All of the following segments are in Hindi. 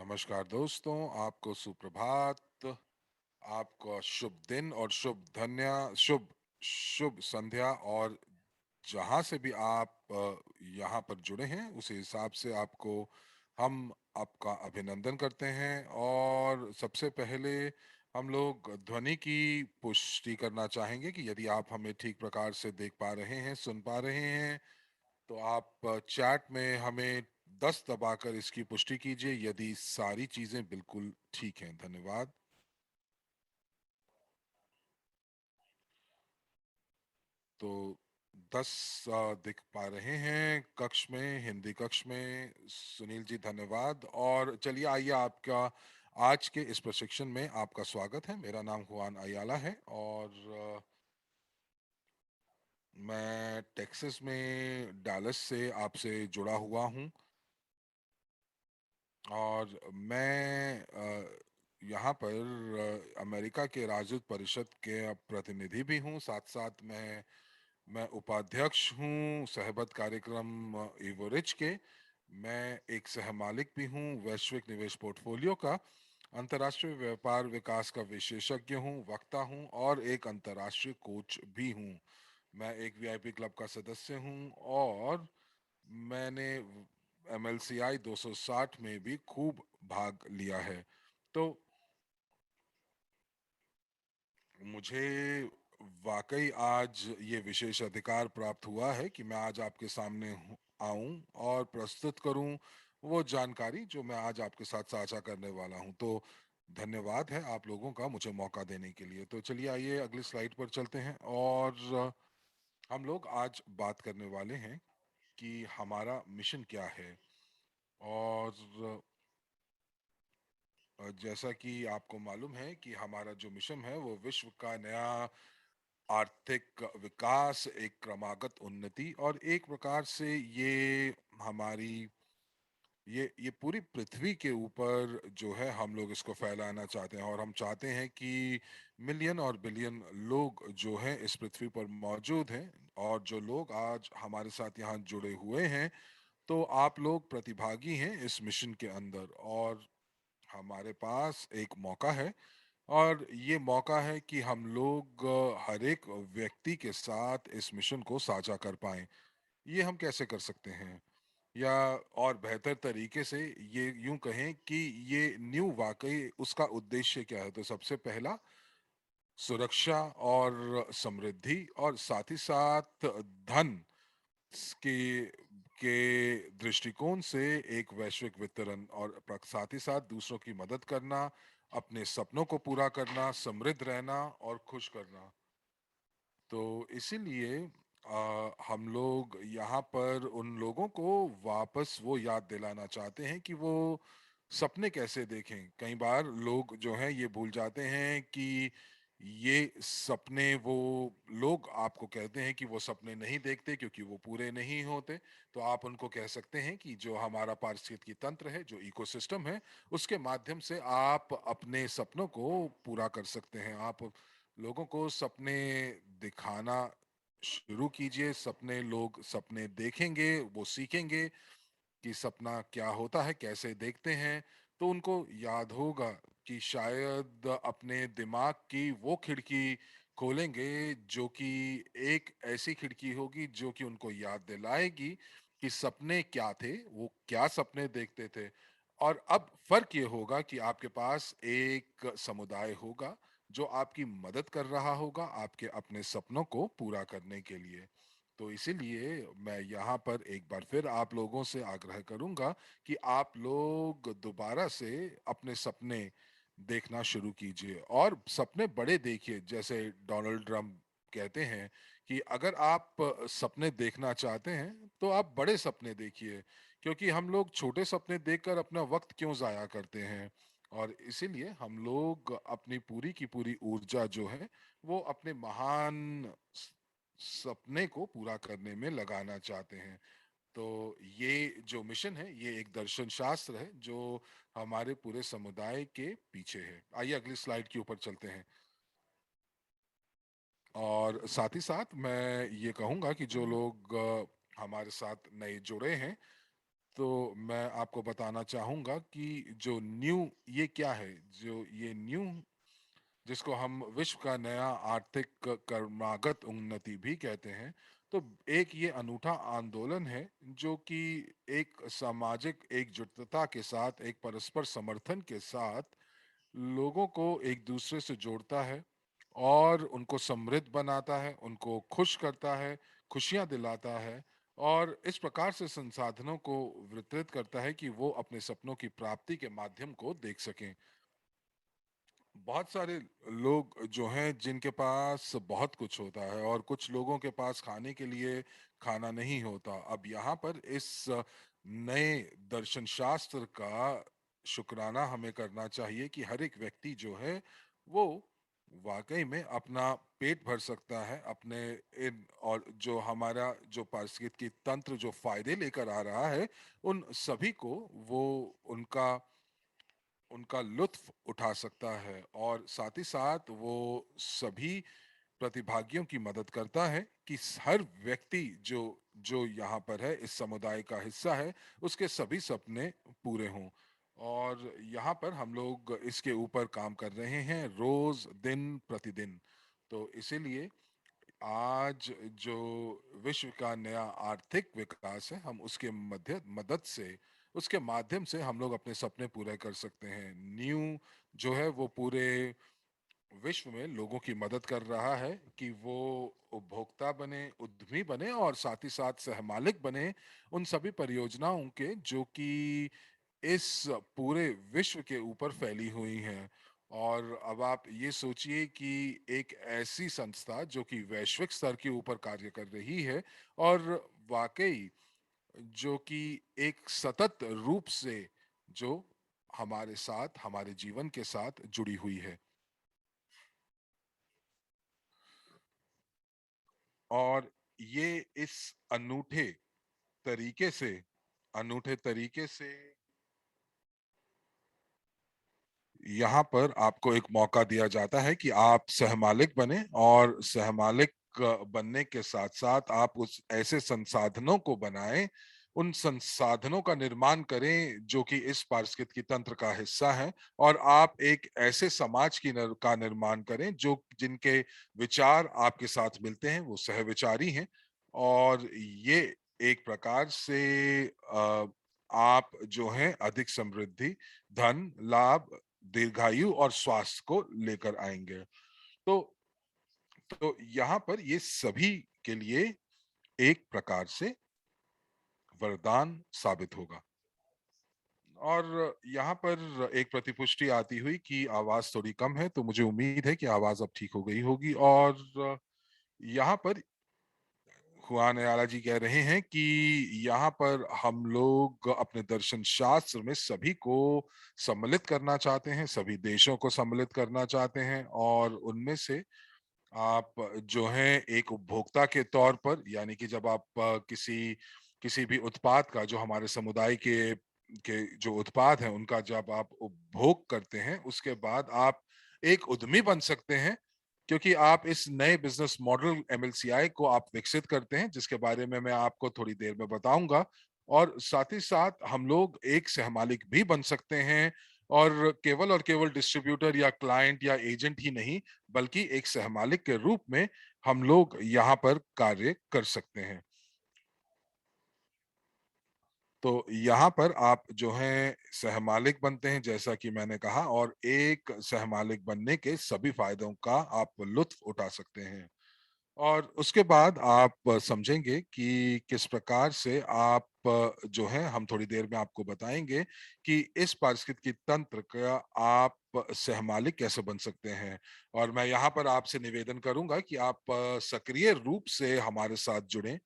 नमस्कार दोस्तों, आपको सुप्रभात। आपका शुभ दिन और शुभ शुभ संध्या। और जहां से भी आप यहाँ पर जुड़े हैं उस हिसाब से आपको हम आपका अभिनंदन करते हैं। और सबसे पहले हम लोग ध्वनि की पुष्टि करना चाहेंगे कि यदि आप हमें ठीक प्रकार से देख पा रहे हैं, सुन पा रहे हैं, तो आप चैट में हमें 10 दबाकर इसकी पुष्टि कीजिए यदि सारी चीजें बिल्कुल ठीक हैं। धन्यवाद। तो 10 दिख पा रहे हैं कक्ष में, हिंदी कक्ष में। सुनील जी धन्यवाद। और चलिए आइए, आपका आज के इस प्रशिक्षण में आपका स्वागत है। मेरा नाम हुआन अयाला है और मैं टेक्सास में डालस से आपसे जुड़ा हुआ हूँ। और मैं यहाँ पर अमेरिका के राजदूत परिषद के प्रतिनिधि भी हूँ। साथ साथ मैं उपाध्यक्ष हूँ सहबत कार्यक्रम इवोरिच के। मैं एक सहमालिक भी हूँ वैश्विक निवेश पोर्टफोलियो का। अंतर्राष्ट्रीय व्यापार विकास का विशेषज्ञ हूँ, वक्ता हूँ और एक अंतर्राष्ट्रीय कोच भी हूँ। मैं एक वीआईपी क्लब का सदस्य हूँ और मैंने एमएलसीआई 260 में भी खूब भाग लिया है। तो मुझे वाकई आज ये विशेष अधिकार प्राप्त हुआ है कि मैं आज आपके सामने आऊं और प्रस्तुत करूं वो जानकारी जो मैं आज आपके साथ साझा करने वाला हूं। तो धन्यवाद है आप लोगों का मुझे मौका देने के लिए। तो चलिए आइए अगली स्लाइड पर चलते हैं। और हम लोग आज बात करने वाले हैं कि हमारा मिशन क्या है। और जैसा कि आपको मालूम है कि हमारा जो मिशन है वो विश्व का नया आर्थिक विकास, एक क्रमागत उन्नति और एक प्रकार से ये हमारी ये पूरी पृथ्वी के ऊपर जो है हम लोग इसको फैलाना चाहते हैं। और हम चाहते हैं कि मिलियन और बिलियन लोग जो हैं इस पृथ्वी पर मौजूद हैं। और जो लोग आज हमारे साथ यहाँ जुड़े हुए हैं, तो आप लोग प्रतिभागी हैं इस मिशन के अंदर। और हमारे पास एक मौका है और ये मौका है कि हम लोग हर एक व्यक्ति के साथ इस मिशन को साझा कर पाएं। ये हम कैसे कर सकते हैं, या और बेहतर तरीके से ये यूं कहें कि ये न्यू वाकई उसका उद्देश्य क्या है। तो सबसे पहला सुरक्षा और समृद्धि और साथ ही साथ धन के के दृष्टिकोण से एक वैश्विक वितरण, और साथ ही साथ दूसरों की मदद करना, अपने सपनों को पूरा करना, समृद्ध रहना और खुश करना। तो इसीलिए हम लोग यहाँ पर उन लोगों को वापस वो याद दिलाना चाहते हैं कि वो सपने कैसे देखें। कई बार लोग जो हैं ये भूल जाते हैं कि ये सपने, वो लोग आपको कहते हैं कि वो सपने नहीं देखते क्योंकि वो पूरे नहीं होते। तो आप उनको कह सकते हैं कि जो हमारा पारिस्थितिकी तंत्र है, जो इकोसिस्टम है, उसके माध्यम से आप अपने सपनों को पूरा कर सकते हैं। आप लोगों को सपने दिखाना शुरू कीजिए। सपने, लोग सपने देखेंगे, वो सीखेंगे कि सपना क्या होता है, कैसे देखते हैं। तो उनको याद होगा कि शायद अपने दिमाग की वो खिड़की खोलेंगे जो कि एक ऐसी खिड़की होगी जो कि उनको याद दिलाएगी कि सपने क्या थे, वो क्या सपने देखते थे। और अब फर्क ये होगा कि आपके पास एक समुदाय होगा जो आपकी मदद कर रहा होगा आपके अपने सपनों को पूरा करने के लिए। तो इसीलिए मैं यहाँ पर एक बार फिर आप लोगों से आग्रह करूंगा कि आप लोग दोबारा से अपने सपने देखना शुरू कीजिए और सपने बड़े देखिए। जैसे डोनाल्ड ट्रम्प कहते हैं कि अगर आप सपने देखना चाहते हैं तो आप बड़े सपने देखिए, क्योंकि हम लोग छोटे सपने देखकर अपना वक्त क्यों जाया करते हैं। और इसीलिए हम लोग अपनी पूरी की पूरी ऊर्जा जो है वो अपने महान सपने को पूरा करने में लगाना चाहते हैं। तो ये जो मिशन है ये एक दर्शन शास्त्र है जो हमारे पूरे समुदाय के पीछे है। आइए अगली स्लाइड के ऊपर चलते हैं। और साथ ही साथ मैं ये कहूंगा कि जो लोग हमारे साथ नए जुड़े हैं, तो मैं आपको बताना चाहूँगा कि जो न्यू ये क्या है? जो ये न्यू जिसको हम विश्व का नया आर्थिक क्रमागत उन्नति भी कहते हैं, तो एक ये अनूठा आंदोलन है जो कि एक सामाजिक एकजुटता के साथ, एक परस्पर समर्थन के साथ लोगों को एक दूसरे से जोड़ता है और उनको समृद्ध बनाता है, उनको खुश करता है, खुशियाँ दिलाता है और इस प्रकार से संसाधनों को वितरित करता है कि वो अपने सपनों की प्राप्ति के माध्यम को देख सकें। बहुत सारे लोग जो हैं जिनके पास बहुत कुछ होता है और कुछ लोगों के पास खाने के लिए खाना नहीं होता। अब यहाँ पर इस नए दर्शन शास्त्र का शुक्राना हमें करना चाहिए कि हर एक व्यक्ति जो है वो वाकई में अपना पेट भर सकता है अपने इन और जो हमारा जो पारिस्थितिकी तंत्र जो फायदे लेकर आ रहा है उन सभी को वो उनका उनका लुत्फ उठा सकता है और साथ ही साथ वो सभी प्रतिभागियों की मदद करता है कि हर व्यक्ति जो जो यहाँ पर है इस समुदाय का हिस्सा है उसके सभी सपने पूरे हों और यहाँ पर हम लोग इसके ऊपर काम कर रहे हैं रोज दिन प्रतिदिन। तो इसीलिए आज जो विश्व का नया आर्थिक विकास है हम उसके मध्य मदद से उसके माध्यम से हम लोग अपने सपने पूरे कर सकते हैं। न्यू जो है वो पूरे विश्व में लोगों की मदद कर रहा है कि वो उपभोक्ता बने, उद्यमी बने और साथ ही साथ सहमालिक बने उन सभी परियोजनाओं के जो कि इस पूरे विश्व के ऊपर फैली हुई हैं। और अब आप ये सोचिए कि एक ऐसी संस्था जो कि वैश्विक स्तर के ऊपर कार्य कर रही है और वाकई जो कि एक सतत रूप से जो हमारे साथ हमारे जीवन के साथ जुड़ी हुई है और ये इस अनूठे तरीके से अनूठे तरीके से यहाँ पर आपको एक मौका दिया जाता है कि आप सहमालिक बने और सहमालिक बनने के साथ साथ आप उस ऐसे संसाधनों को बनाएं, उन संसाधनों का निर्माण करें जो कि इस पारिस्थितिकी तंत्र का हिस्सा है और आप एक ऐसे समाज का निर्माण करें जो जिनके विचार आपके साथ मिलते हैं, वो सहविचारी हैं और ये एक प्रकार से आप जो हैं अधिक समृद्धि, धन, लाभ, दीर्घायु और स्वास्थ्य को लेकर आएंगे। तो यहाँ पर ये सभी के लिए एक प्रकार से वरदान साबित होगा। और यहाँ पर एक प्रतिपुष्टि आती हुई कि आवाज थोड़ी कम है तो मुझे उम्मीद है कि आवाज अब ठीक हो गई होगी और यहाँ पर हुआन अयाला जी कह रहे हैं कि यहाँ पर हम लोग अपने दर्शन शास्त्र में सभी को सम्मिलित करना चाहते हैं, सभी देशों को सम्मिलित करना चाहते हैं और उनमें से आप जो हैं एक उपभोक्ता के तौर पर यानी कि जब आप किसी किसी भी उत्पाद का जो हमारे समुदाय के जो उत्पाद हैं उनका जब आप उपभोग करते हैं उसके बाद आप एक उद्यमी बन सकते हैं क्योंकि आप इस नए बिजनेस मॉडल एमएलसीआई को आप विकसित करते हैं जिसके बारे में मैं आपको थोड़ी देर में बताऊंगा और साथ ही साथ हम लोग एक सहमालिक भी बन सकते हैं और केवल डिस्ट्रीब्यूटर या क्लाइंट या एजेंट ही नहीं बल्कि एक सहमालिक के रूप में हम लोग यहाँ पर कार्य कर सकते हैं। तो यहाँ पर आप जो हैं सहमालिक बनते हैं जैसा कि मैंने कहा और एक सहमालिक बनने के सभी फायदों का आप लुत्फ उठा सकते हैं और उसके बाद आप समझेंगे कि किस प्रकार से आप जो है हम थोड़ी देर में आपको बताएंगे कि इस पारिस्थितिकी तंत्र का आप सहमालिक कैसे बन सकते हैं और मैं यहाँ पर आपसे निवेदन करूंगा कि आप सक्रिय रूप से हमारे साथ जुड़ें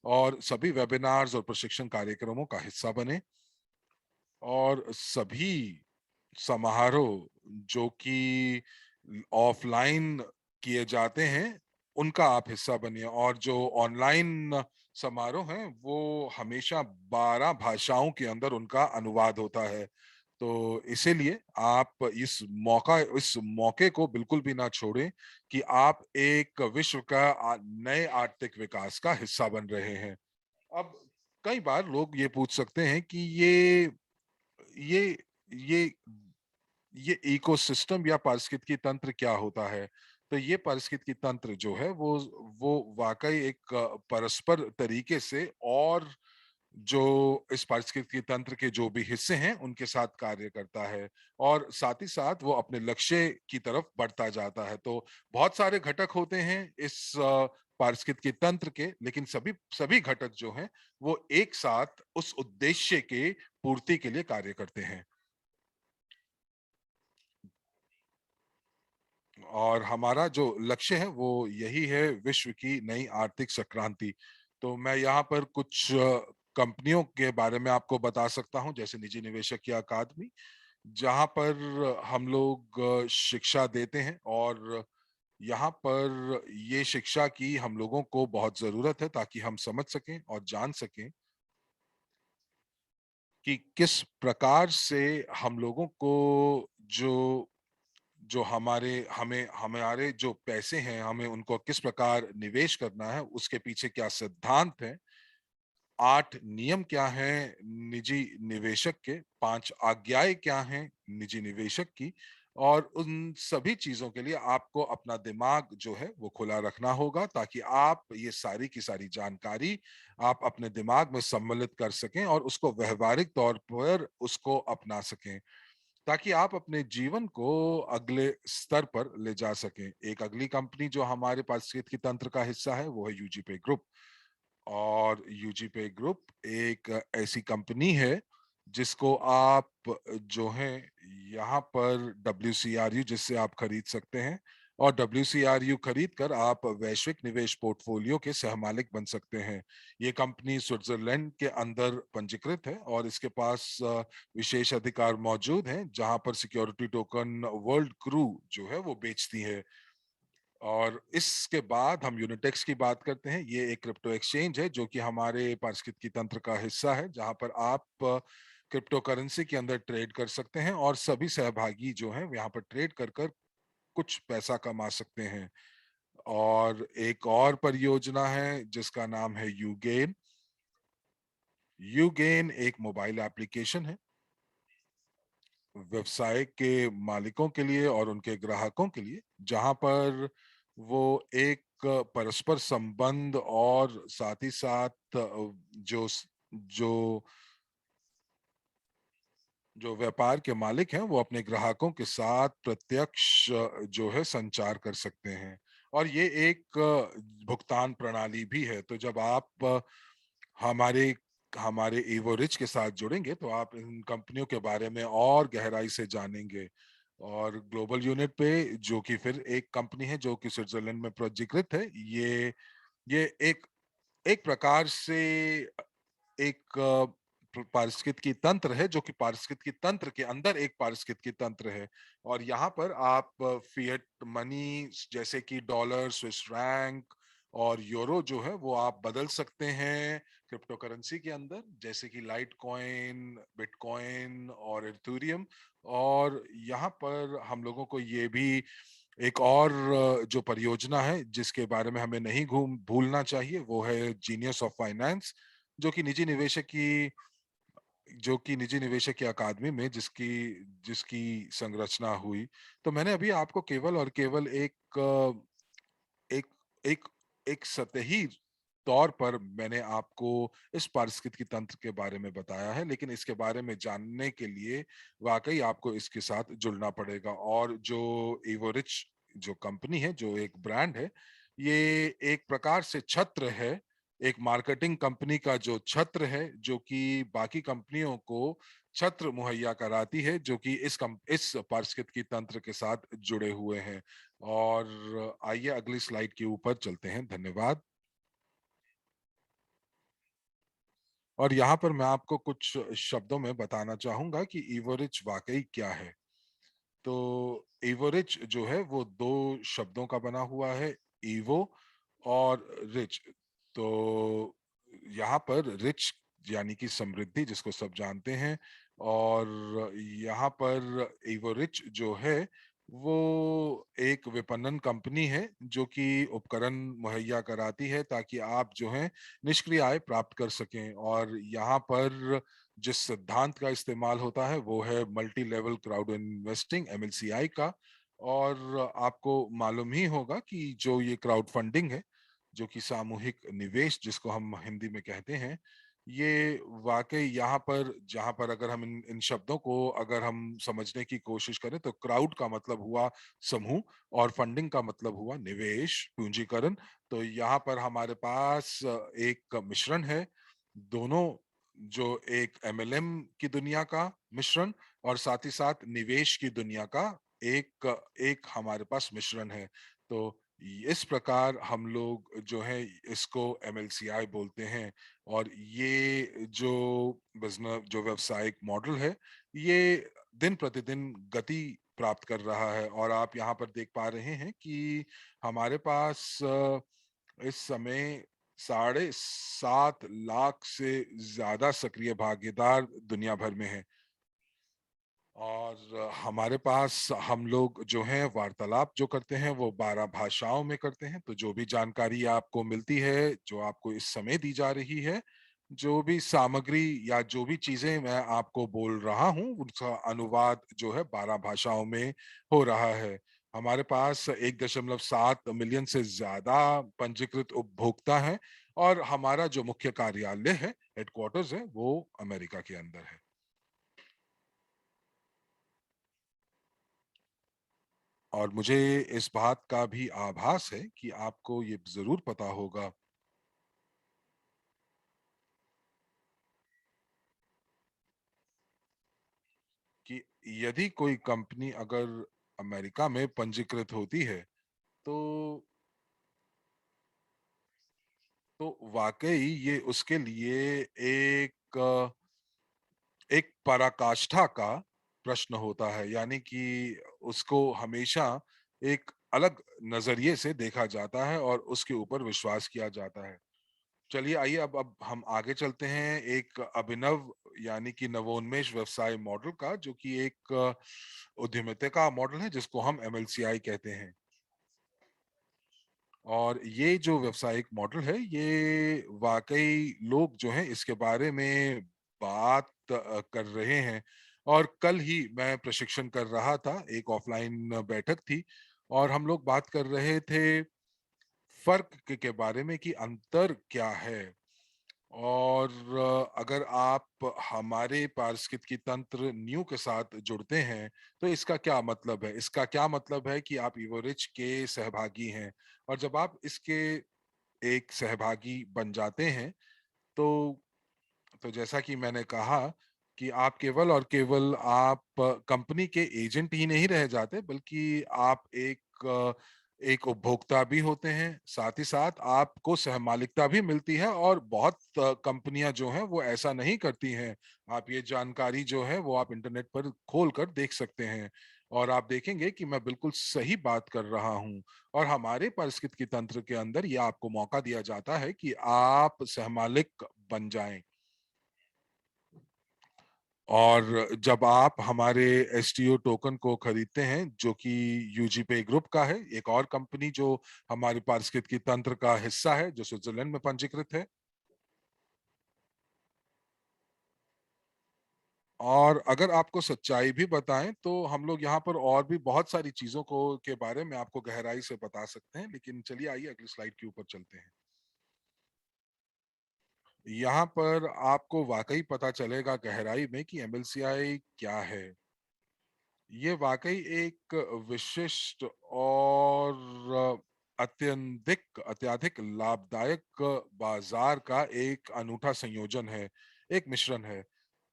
और सभी वेबिनार्स और प्रशिक्षण कार्यक्रमों का हिस्सा बने और सभी समारोह जो कि ऑफलाइन किए जाते हैं उनका आप हिस्सा बनिए और जो ऑनलाइन समारोह हैं वो हमेशा 12 भाषाओं के अंदर उनका अनुवाद होता है। तो इसीलिए आप इस मौके को बिल्कुल भी ना छोड़ें कि आप एक विश्व का नए आर्थिक विकास का हिस्सा बन रहे हैं। अब कई बार लोग ये पूछ सकते हैं कि ये ये ये इकोसिस्टम या पारिस्थितिकी तंत्र क्या होता है। तो ये पारिस्थितिकी तंत्र जो है वो वाकई एक परस्पर तरीके से और जो इस पारिस्थितिकी तंत्र के जो भी हिस्से हैं उनके साथ कार्य करता है और साथ ही साथ वो अपने लक्ष्य की तरफ बढ़ता जाता है। तो बहुत सारे घटक होते हैं इस पारिस्थितिकी तंत्र के, लेकिन सभी सभी घटक जो हैं वो एक साथ उस उद्देश्य के पूर्ति के लिए कार्य करते हैं। और हमारा जो लक्ष्य है वो यही है, विश्व की नई आर्थिक संक्रांति। तो मैं यहाँ पर कुछ कंपनियों के बारे में आपको बता सकता हूँ, जैसे निजी निवेशक की अकादमी, जहाँ पर हम लोग शिक्षा देते हैं और यहाँ पर ये शिक्षा की हम लोगों को बहुत जरूरत है ताकि हम समझ सकें और जान सकें कि किस प्रकार से हम लोगों को जो जो हमारे हमें हमारे जो पैसे हैं हमें उनको किस प्रकार निवेश करना है, उसके पीछे क्या सिद्धांत है, 8 नियम क्या हैं निजी निवेशक के, 5 आज्ञाएं क्या हैं निजी निवेशक की। और उन सभी चीजों के लिए आपको अपना दिमाग जो है वो खुला रखना होगा ताकि आप ये सारी की सारी जानकारी आप अपने दिमाग में सम्मिलित कर सकें और उसको व्यवहारिक तौर पर उसको अपना सकें, ताकि आप अपने जीवन को अगले स्तर पर ले जा सकें। एक अगली कंपनी जो हमारे पारिस्थितिकी तंत्र का हिस्सा है वो है यूजीपे ग्रुप। और यूजीपे ग्रुप एक ऐसी कंपनी है जिसको आप जो है यहाँ पर WCRU जिससे आप खरीद सकते हैं, और WCRU खरीद कर आप वैश्विक निवेश पोर्टफोलियो के सहमालिक बन सकते हैं। ये कंपनी स्विट्जरलैंड के अंदर पंजीकृत है और इसके पास विशेष अधिकार मौजूद हैं जहां पर सिक्योरिटी टोकन वर्ल्ड क्रू जो है वो बेचती है। और इसके बाद हम यूनिटेक्स की बात करते हैं। ये एक क्रिप्टो एक्सचेंज है जो कि हमारे पारिस्थितिकी तंत्र का हिस्सा है, जहां पर आप क्रिप्टो करेंसी के अंदर ट्रेड कर सकते हैं और सभी सहभागी जो हैं यहाँ पर ट्रेड कर कर कुछ पैसा कमा सकते हैं। और एक और परियोजना है जिसका नाम है यूगेन। यूगेन एक मोबाइल एप्लीकेशन है व्यवसाय के मालिकों के लिए और उनके ग्राहकों के लिए, जहां पर वो एक परस्पर संबंध और साथ ही साथ जो जो जो व्यापार के मालिक हैं वो अपने ग्राहकों के साथ प्रत्यक्ष जो है संचार कर सकते हैं। और ये एक भुगतान प्रणाली भी है। तो जब आप हमारे हमारे ईवो रिच के साथ जुड़ेंगे तो आप इन कंपनियों के बारे में और गहराई से जानेंगे। और ग्लोबल यूनिट पे जो कि फिर एक कंपनी है जो कि स्विट्जरलैंड में पंजीकृत है, ये एक एक प्रकार से एक पारिस्थितिकी तंत्र है जो कि पारिस्थितिकी तंत्र के अंदर एक पारिस्थितिकी तंत्र है। और यहाँ पर आप फिएट मनी जैसे कि डॉलर, स्विस फ्रैंक और यूरो जो है वो आप बदल सकते हैं क्रिप्टो करेंसी के अंदर, जैसे कि लाइट कॉइन, बिटकॉइन और इथेरियम। और यहाँ पर हम लोगों को ये भी एक और जो परियोजना है जिसके बारे में हमें नहीं घूम भूलना चाहिए वो है जीनियस ऑफ फाइनेंस, जो कि निजी निवेशक की जो कि निजी निवेशक की अकादमी में जिसकी जिसकी संरचना हुई। तो मैंने अभी आपको केवल और केवल एक एक एक सतही तौर पर मैंने आपको इस पारिस्थितिकी तंत्र के बारे में बताया है, लेकिन इसके बारे में जानने के लिए वाकई आपको इसके साथ जुड़ना पड़ेगा। और जो इवोरिच जो कंपनी है, जो एक ब्रांड है, ये एक प्रकार से छत्र है, एक मार्केटिंग कंपनी का जो छत्र है जो कि बाकी कंपनियों को छत्र मुहैया कराती है जो कि इस पारिस्थितिकी तंत्र के साथ जुड़े हुए हैं। और आइए अगली स्लाइड के ऊपर चलते हैं। धन्यवाद। और यहाँ पर मैं आपको कुछ शब्दों में बताना चाहूंगा कि इवोरिच वाकई क्या है। तो इवोरिच जो है वो दो शब्दों का बना हुआ है, ईवो और रिच। तो यहाँ पर रिच यानी कि समृद्धि जिसको सब जानते हैं, और यहाँ पर इवो रिच जो है वो एक विपणन कंपनी है जो कि उपकरण मुहैया कराती है ताकि आप जो है निष्क्रिय आय प्राप्त कर सकें। और यहाँ पर जिस सिद्धांत का इस्तेमाल होता है वो है मल्टी लेवल क्राउड इन्वेस्टिंग, एमएलसीआई का। और आपको मालूम ही होगा कि जो ये क्राउड फंडिंग है, जो कि सामूहिक निवेश जिसको हम हिंदी में कहते हैं, ये वाकई यहाँ पर, जहाँ पर अगर हम इन शब्दों को अगर हम समझने की कोशिश करें तो क्राउड का मतलब हुआ समूह और फंडिंग का मतलब हुआ निवेश, पूंजीकरण। तो यहाँ पर हमारे पास एक मिश्रण है दोनों, जो एक एमएलएम की दुनिया का मिश्रण और साथ ही साथ निवेश की दुनिया का एक एक हमारे पास मिश्रण है। तो इस प्रकार हम लोग जो है इसको एमएलसीआई बोलते हैं। और ये जो बिजनेस, जो व्यवसायिक मॉडल है, ये दिन प्रतिदिन गति प्राप्त कर रहा है। और आप यहाँ पर देख पा रहे हैं कि हमारे पास इस समय 7.5 लाख से ज्यादा सक्रिय भागीदार दुनिया भर में हैं। और हमारे पास हम लोग जो हैं वार्तालाप जो करते हैं वो 12 भाषाओं में करते हैं। तो जो भी जानकारी आपको मिलती है, जो आपको इस समय दी जा रही है, जो भी सामग्री या जो भी चीजें मैं आपको बोल रहा हूँ, उनका अनुवाद जो है 12 भाषाओं में हो रहा है। हमारे पास 1.7 मिलियन से ज्यादा पंजीकृत उपभोक्ता हैं। और हमारा जो मुख्य कार्यालय है, हेडक्वार्टर्स है, वो अमेरिका के अंदर है। और मुझे इस बात का भी आभास है कि आपको ये जरूर पता होगा कि यदि कोई कंपनी अगर अमेरिका में पंजीकृत होती है, तो वाकई ये उसके लिए एक एक पराकाष्ठा का प्रश्न होता है। यानी कि उसको हमेशा एक अलग नजरिए से देखा जाता है और उसके ऊपर विश्वास किया जाता है। चलिए आइए अब हम आगे चलते हैं एक अभिनव, यानी कि नवोन्मेष व्यवसाय मॉडल का, जो कि एक उद्यमिता का मॉडल है जिसको हम एमएलसीआई कहते हैं। और ये जो व्यवसायिक मॉडल है, ये वाकई लोग जो हैं इसके बारे में बात कर रहे हैं। और कल ही मैं प्रशिक्षण कर रहा था, एक ऑफलाइन बैठक थी, और हम लोग बात कर रहे थे फर्क के बारे में कि अंतर क्या है। और अगर आप हमारे पारिस्थितिकी तंत्र न्यू के साथ जुड़ते हैं तो इसका क्या मतलब है? इसका क्या मतलब है कि आप इवोरिच के सहभागी हैं। और जब आप इसके एक सहभागी बन जाते हैं, तो जैसा कि मैंने कहा कि आप केवल और केवल आप कंपनी के एजेंट ही नहीं रह जाते, बल्कि आप एक उपभोक्ता भी होते हैं। साथ ही साथ आपको सहमालिकता भी मिलती है। और बहुत कंपनियां जो हैं वो ऐसा नहीं करती हैं। आप ये जानकारी जो है वो आप इंटरनेट पर खोल कर देख सकते हैं, और आप देखेंगे कि मैं बिल्कुल सही बात कर रहा हूं। और हमारे पारिस्थितिकी तंत्र के अंदर ये आपको मौका दिया जाता है कि आप सहमालिक बन जाएं। और जब आप हमारे एसटीओ टोकन को खरीदते हैं, जो कि यूजीपे ग्रुप का है, एक और कंपनी जो हमारे पारिस्थितिकी तंत्र का हिस्सा है, जो स्विट्जरलैंड में पंजीकृत है। और अगर आपको सच्चाई भी बताएं तो हम लोग यहाँ पर और भी बहुत सारी चीजों को के बारे में आपको गहराई से बता सकते हैं, लेकिन चलिए आइए अगली स्लाइड के ऊपर चलते हैं। यहाँ पर आपको वाकई पता चलेगा गहराई में कि एमएलसीआई क्या है। ये वाकई एक विशिष्ट और अत्यधिक लाभदायक बाजार का एक अनूठा संयोजन है, एक मिश्रण है।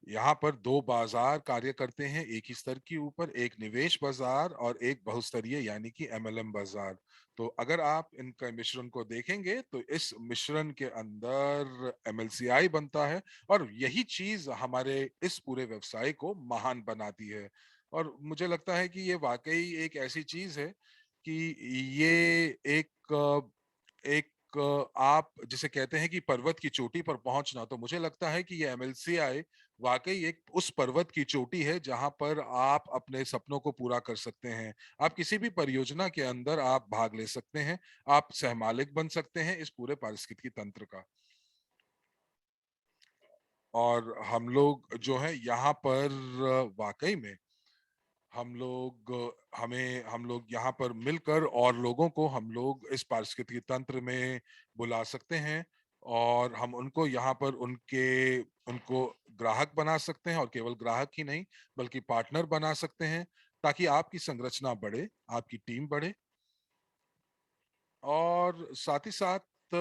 यहाँ पर दो बाजार कार्य करते हैं एक ही स्तर के ऊपर, एक निवेश बाजार और एक बहुस्तरीय यानी कि एमएलएम बाजार। तो अगर आप इनका मिश्रण को देखेंगे तो इस मिश्रण के अंदर एमएलसीआई बनता है। और यही चीज हमारे इस पूरे व्यवसाय को महान बनाती है। और मुझे लगता है कि ये वाकई एक ऐसी चीज है कि ये एक आप जिसे कहते हैं कि पर्वत की चोटी पर पहुंचना, तो मुझे लगता है कि ये एमएलसीआई वाकई एक उस पर्वत की चोटी है जहां पर आप अपने सपनों को पूरा कर सकते हैं। आप किसी भी परियोजना के अंदर आप भाग ले सकते हैं। आप सहमालिक बन सकते हैं इस पूरे पारिस्थितिकी तंत्र का। और हम लोग जो है यहाँ पर वाकई में हम लोग हम लोग यहाँ पर मिलकर और लोगों को हम लोग इस पारिस्थितिकी तंत्र में बुला सकते हैं। और हम उनको यहाँ पर उनको ग्राहक बना सकते हैं, और केवल ग्राहक ही नहीं बल्कि पार्टनर बना सकते हैं, ताकि आपकी संरचना बढ़े, आपकी टीम बढ़े। और साथ ही साथ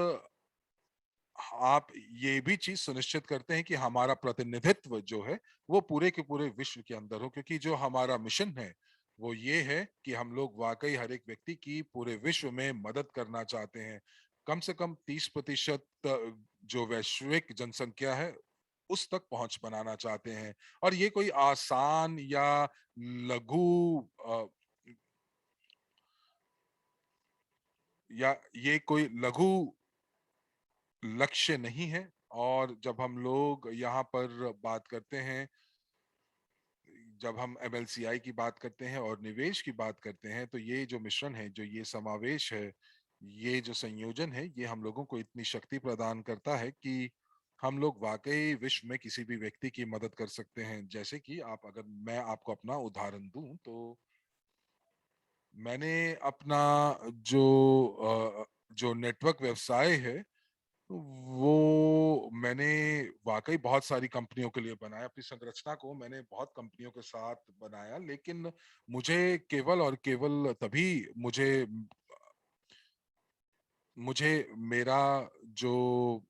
आप ये भी चीज सुनिश्चित करते हैं कि हमारा प्रतिनिधित्व जो है वो पूरे के पूरे विश्व के अंदर हो, क्योंकि जो हमारा मिशन है वो ये है कि हम लोग वाकई हर एक व्यक्ति की पूरे विश्व में मदद करना चाहते हैं। कम से कम 30% जो वैश्विक जनसंख्या है उस तक पहुंच बनाना चाहते हैं। और ये कोई आसान या लघु या ये कोई लघु लक्ष्य नहीं है। और जब हम लोग यहाँ पर बात करते हैं, जब हम एमएलसीआई की बात करते हैं और निवेश की बात करते हैं, तो ये जो मिश्रण है, जो ये समावेश है, ये जो संयोजन है, ये हम लोगों को इतनी शक्ति प्रदान करता है कि हम लोग वाकई विश्व में किसी भी व्यक्ति की मदद कर सकते हैं। जैसे कि आप, अगर मैं आपको अपना उदाहरण दूं, तो मैंने अपना जो जो नेटवर्क व्यवसाय है वो मैंने वाकई बहुत सारी कंपनियों के लिए बनाया। अपनी संरचना को मैंने बहुत कंपनियों के साथ बनाया, लेकिन मुझे केवल और केवल तभी मुझे मुझे मेरा जो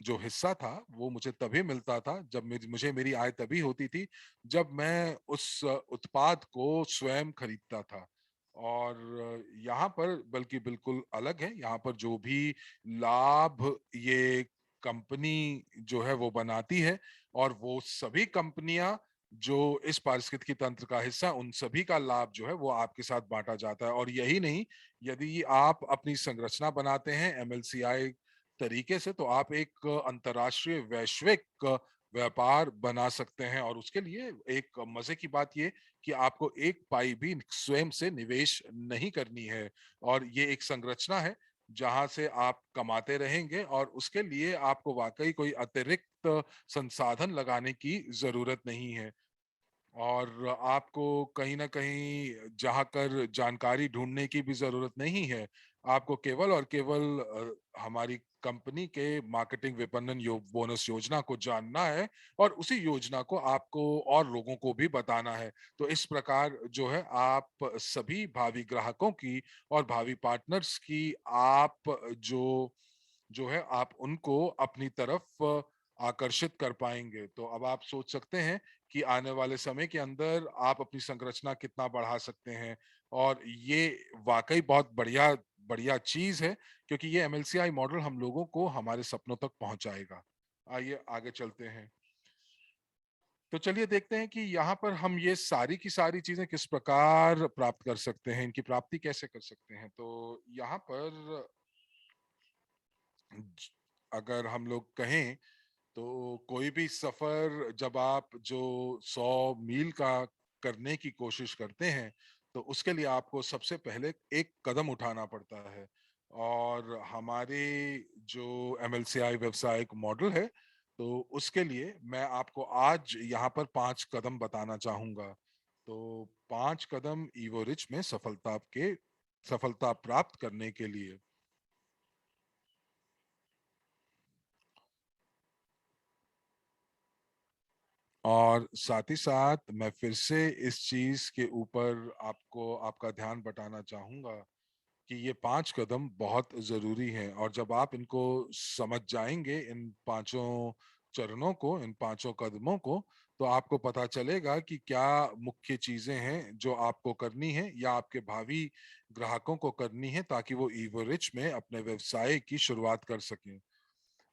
जो हिस्सा था वो मुझे तभी मिलता था, जब मुझे मेरी आय तभी होती थी जब मैं उस उत्पाद को स्वयं खरीदता था। और यहाँ पर बल्कि बिल्कुल अलग है। यहाँ पर जो भी लाभ ये कंपनी जो है वो बनाती है, और वो सभी कंपनियां जो इस पारिस्थितिकी तंत्र का हिस्सा, उन सभी का लाभ जो है वो आपके साथ बांटा जाता है। और यही नहीं, यदि आप अपनी संरचना बनाते हैं एमएलसीआई तरीके से, तो आप एक अंतर्राष्ट्रीय वैश्विक व्यापार बना सकते हैं। और उसके लिए एक मजे की बात ये कि आपको एक पाई भी स्वयं से निवेश नहीं करनी है। और ये एक संरचना है जहां से आप कमाते रहेंगे, और उसके लिए आपको वाकई कोई अतिरिक्त संसाधन लगाने की जरूरत नहीं है। और आपको कहीं ना कहीं जहाँ कर जानकारी ढूंढने की भी जरूरत नहीं है। आपको केवल और केवल हमारी कंपनी के मार्केटिंग विपणन बोनस योजना को जानना है, और उसी योजना को आपको और लोगों को भी बताना है। तो इस प्रकार जो है आप सभी भावी ग्राहकों की और भावी पार्टनर्स की, आप जो जो है आप उनको अपनी तरफ आकर्षित कर पाएंगे। तो अब आप सोच सकते हैं कि आने वाले समय के अंदर आप अपनी संरचना कितना बढ़ा सकते हैं। और ये वाकई बहुत बढ़िया बढ़िया चीज है, क्योंकि ये एमएलसीआई मॉडल हम लोगों को हमारे सपनों तक पहुंचाएगा। आइए आगे चलते हैं। तो चलिए देखते हैं कि यहाँ पर हम ये सारी की सारी चीजें किस प्रकार प्राप्त कर सकते हैं, इनकी प्राप्ति कैसे कर सकते हैं। तो यहाँ पर अगर हम लोग कहें, तो कोई भी सफर जब आप जो 100 मील का करने की कोशिश करते हैं, तो उसके लिए आपको सबसे पहले एक कदम उठाना पड़ता है। और हमारे जो एमएलसीआई व्यवसायिक मॉडल है, तो उसके लिए मैं आपको आज यहाँ पर 5 कदम बताना चाहूंगा। तो 5 कदम ईवो रिच में सफलता प्राप्त करने के लिए। और साथ ही साथ मैं फिर से इस चीज के ऊपर आपको आपका ध्यान बटाना चाहूंगा कि ये 5 कदम बहुत जरूरी हैं। और जब आप इनको समझ जाएंगे, इन 5 चरणों को, इन 5 कदमों को, तो आपको पता चलेगा कि क्या मुख्य चीजें हैं जो आपको करनी है या आपके भावी ग्राहकों को करनी है, ताकि वो ईवो रिच में अपने व्यवसाय की शुरुआत कर सकें।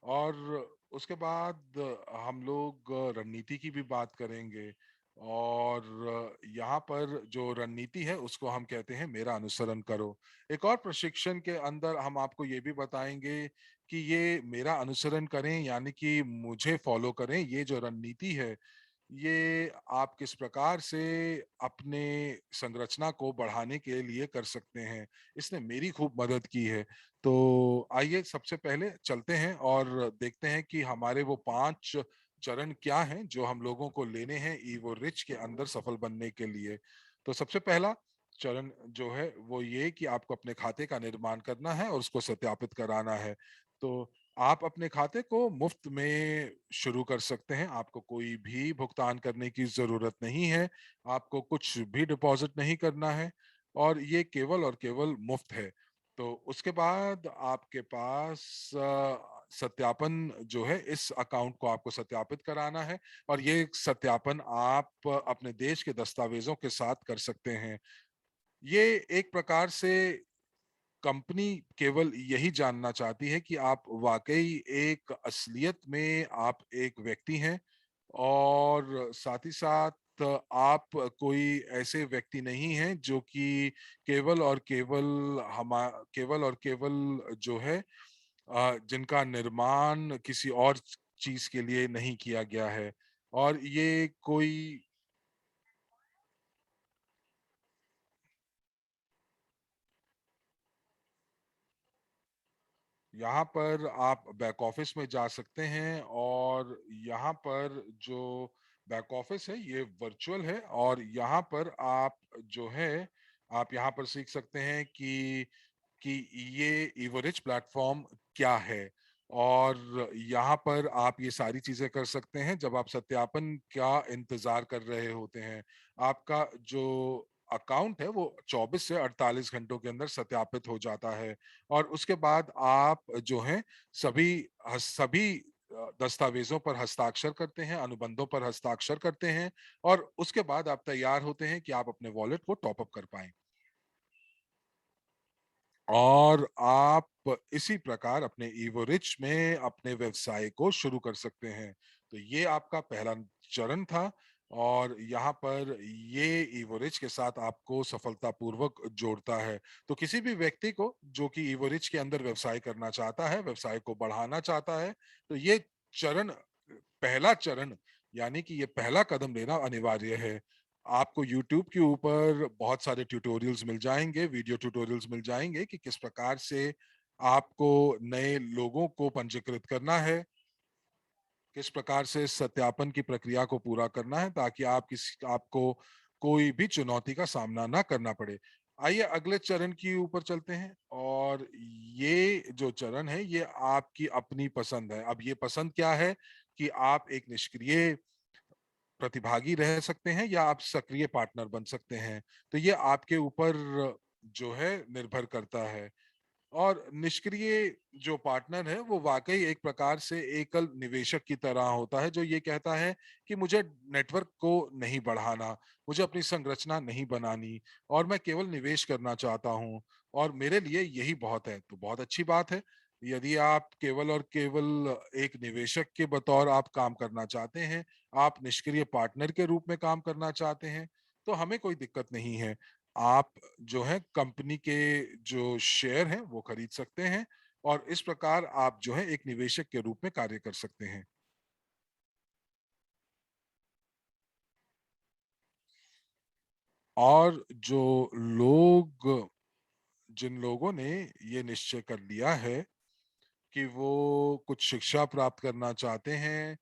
और उसके बाद हम लोग रणनीति की भी बात करेंगे। और यहाँ पर जो रणनीति है उसको हम कहते हैं मेरा अनुसरण करो। एक और प्रशिक्षण के अंदर हम आपको ये भी बताएंगे कि ये मेरा अनुसरण करें यानी कि मुझे फॉलो करें, ये जो रणनीति है ये आप किस प्रकार से अपने संरचना को बढ़ाने के लिए कर सकते हैं। इसने मेरी खूब मदद की है। तो आइए सबसे पहले चलते हैं और देखते हैं कि हमारे वो 5 चरण क्या हैं जो हम लोगों को लेने हैं ईवो रिच के अंदर सफल बनने के लिए। तो सबसे पहला चरण जो है वो ये कि आपको अपने खाते का निर्माण करना है और उसको सत्यापित कराना है। तो आप अपने खाते को मुफ्त में शुरू कर सकते हैं, आपको कोई भी भुगतान करने की जरूरत नहीं है, आपको कुछ भी डिपॉजिट नहीं करना है और ये केवल और केवल मुफ्त है। तो उसके बाद आपके पास सत्यापन जो है, इस अकाउंट को आपको सत्यापित कराना है और ये सत्यापन आप अपने देश के दस्तावेजों के साथ कर सकते हैं। ये एक प्रकार से कंपनी केवल यही जानना चाहती है कि आप वाकई एक असलियत में आप एक व्यक्ति हैं और साथ ही साथ आप कोई ऐसे व्यक्ति नहीं हैं जो कि केवल और केवल जो है जिनका निर्माण किसी और चीज के लिए नहीं किया गया है। और ये कोई यहाँ पर आप बैक ऑफिस में जा सकते हैं और यहाँ पर जो बैक ऑफिस है ये वर्चुअल है और यहाँ पर आप जो है आप यहाँ पर सीख सकते हैं कि ये इवरिज प्लेटफॉर्म क्या है और यहाँ पर आप ये सारी चीजें कर सकते हैं जब आप सत्यापन का इंतजार कर रहे होते हैं। आपका जो अकाउंट है वो 24 से 48 घंटों के अंदर सत्यापित हो जाता है और उसके बाद आप जो है सभी दस्तावेजों पर हस्ताक्षर करते हैं, अनुबंधों पर हस्ताक्षर करते हैं और उसके बाद आप तैयार होते हैं कि आप अपने वॉलेट को टॉप अप कर पाएं। और आप इसी प्रकार अपने ईवो रिच में अपने व्यवसाय को शुरू कर सकते हैं। तो ये आपका पहला चरण था और यहाँ पर ये ईवो रिच के साथ आपको सफलतापूर्वक जोड़ता है। तो किसी भी व्यक्ति को जो कि ईवो रिच के अंदर व्यवसाय करना चाहता है, व्यवसाय को बढ़ाना चाहता है, तो ये चरण पहला चरण यानी कि ये पहला कदम लेना अनिवार्य है। आपको YouTube के ऊपर बहुत सारे ट्यूटोरियल्स मिल जाएंगे, वीडियो ट्यूटोरियल्स मिल जाएंगे कि किस प्रकार से आपको नए लोगों को पंजीकृत करना है, किस प्रकार से सत्यापन की प्रक्रिया को पूरा करना है ताकि आपको कोई भी चुनौती का सामना ना करना पड़े। आइए अगले चरण की ऊपर चलते हैं और ये जो चरण है ये आपकी अपनी पसंद है। अब ये पसंद क्या है कि आप एक निष्क्रिय प्रतिभागी रह सकते हैं या आप सक्रिय पार्टनर बन सकते हैं। तो ये आपके ऊपर जो है निर्भर करता है। और निष्क्रिय जो पार्टनर है वो वाकई एक प्रकार से एकल निवेशक की तरह होता है जो ये कहता है कि मुझे नेटवर्क को नहीं बढ़ाना, मुझे अपनी संरचना नहीं बनानी और मैं केवल निवेश करना चाहता हूँ और मेरे लिए यही बहुत है। तो बहुत अच्छी बात है। यदि आप केवल और केवल एक निवेशक के बतौर आप काम करना चाहते हैं, आप निष्क्रिय पार्टनर के रूप में काम करना चाहते हैं, तो हमें कोई दिक्कत नहीं है। आप जो है कंपनी के जो शेयर हैं वो खरीद सकते हैं और इस प्रकार आप जो है एक निवेशक के रूप में कार्य कर सकते हैं। और जिन लोगों ने ये निश्चय कर लिया है कि वो कुछ शिक्षा प्राप्त करना चाहते हैं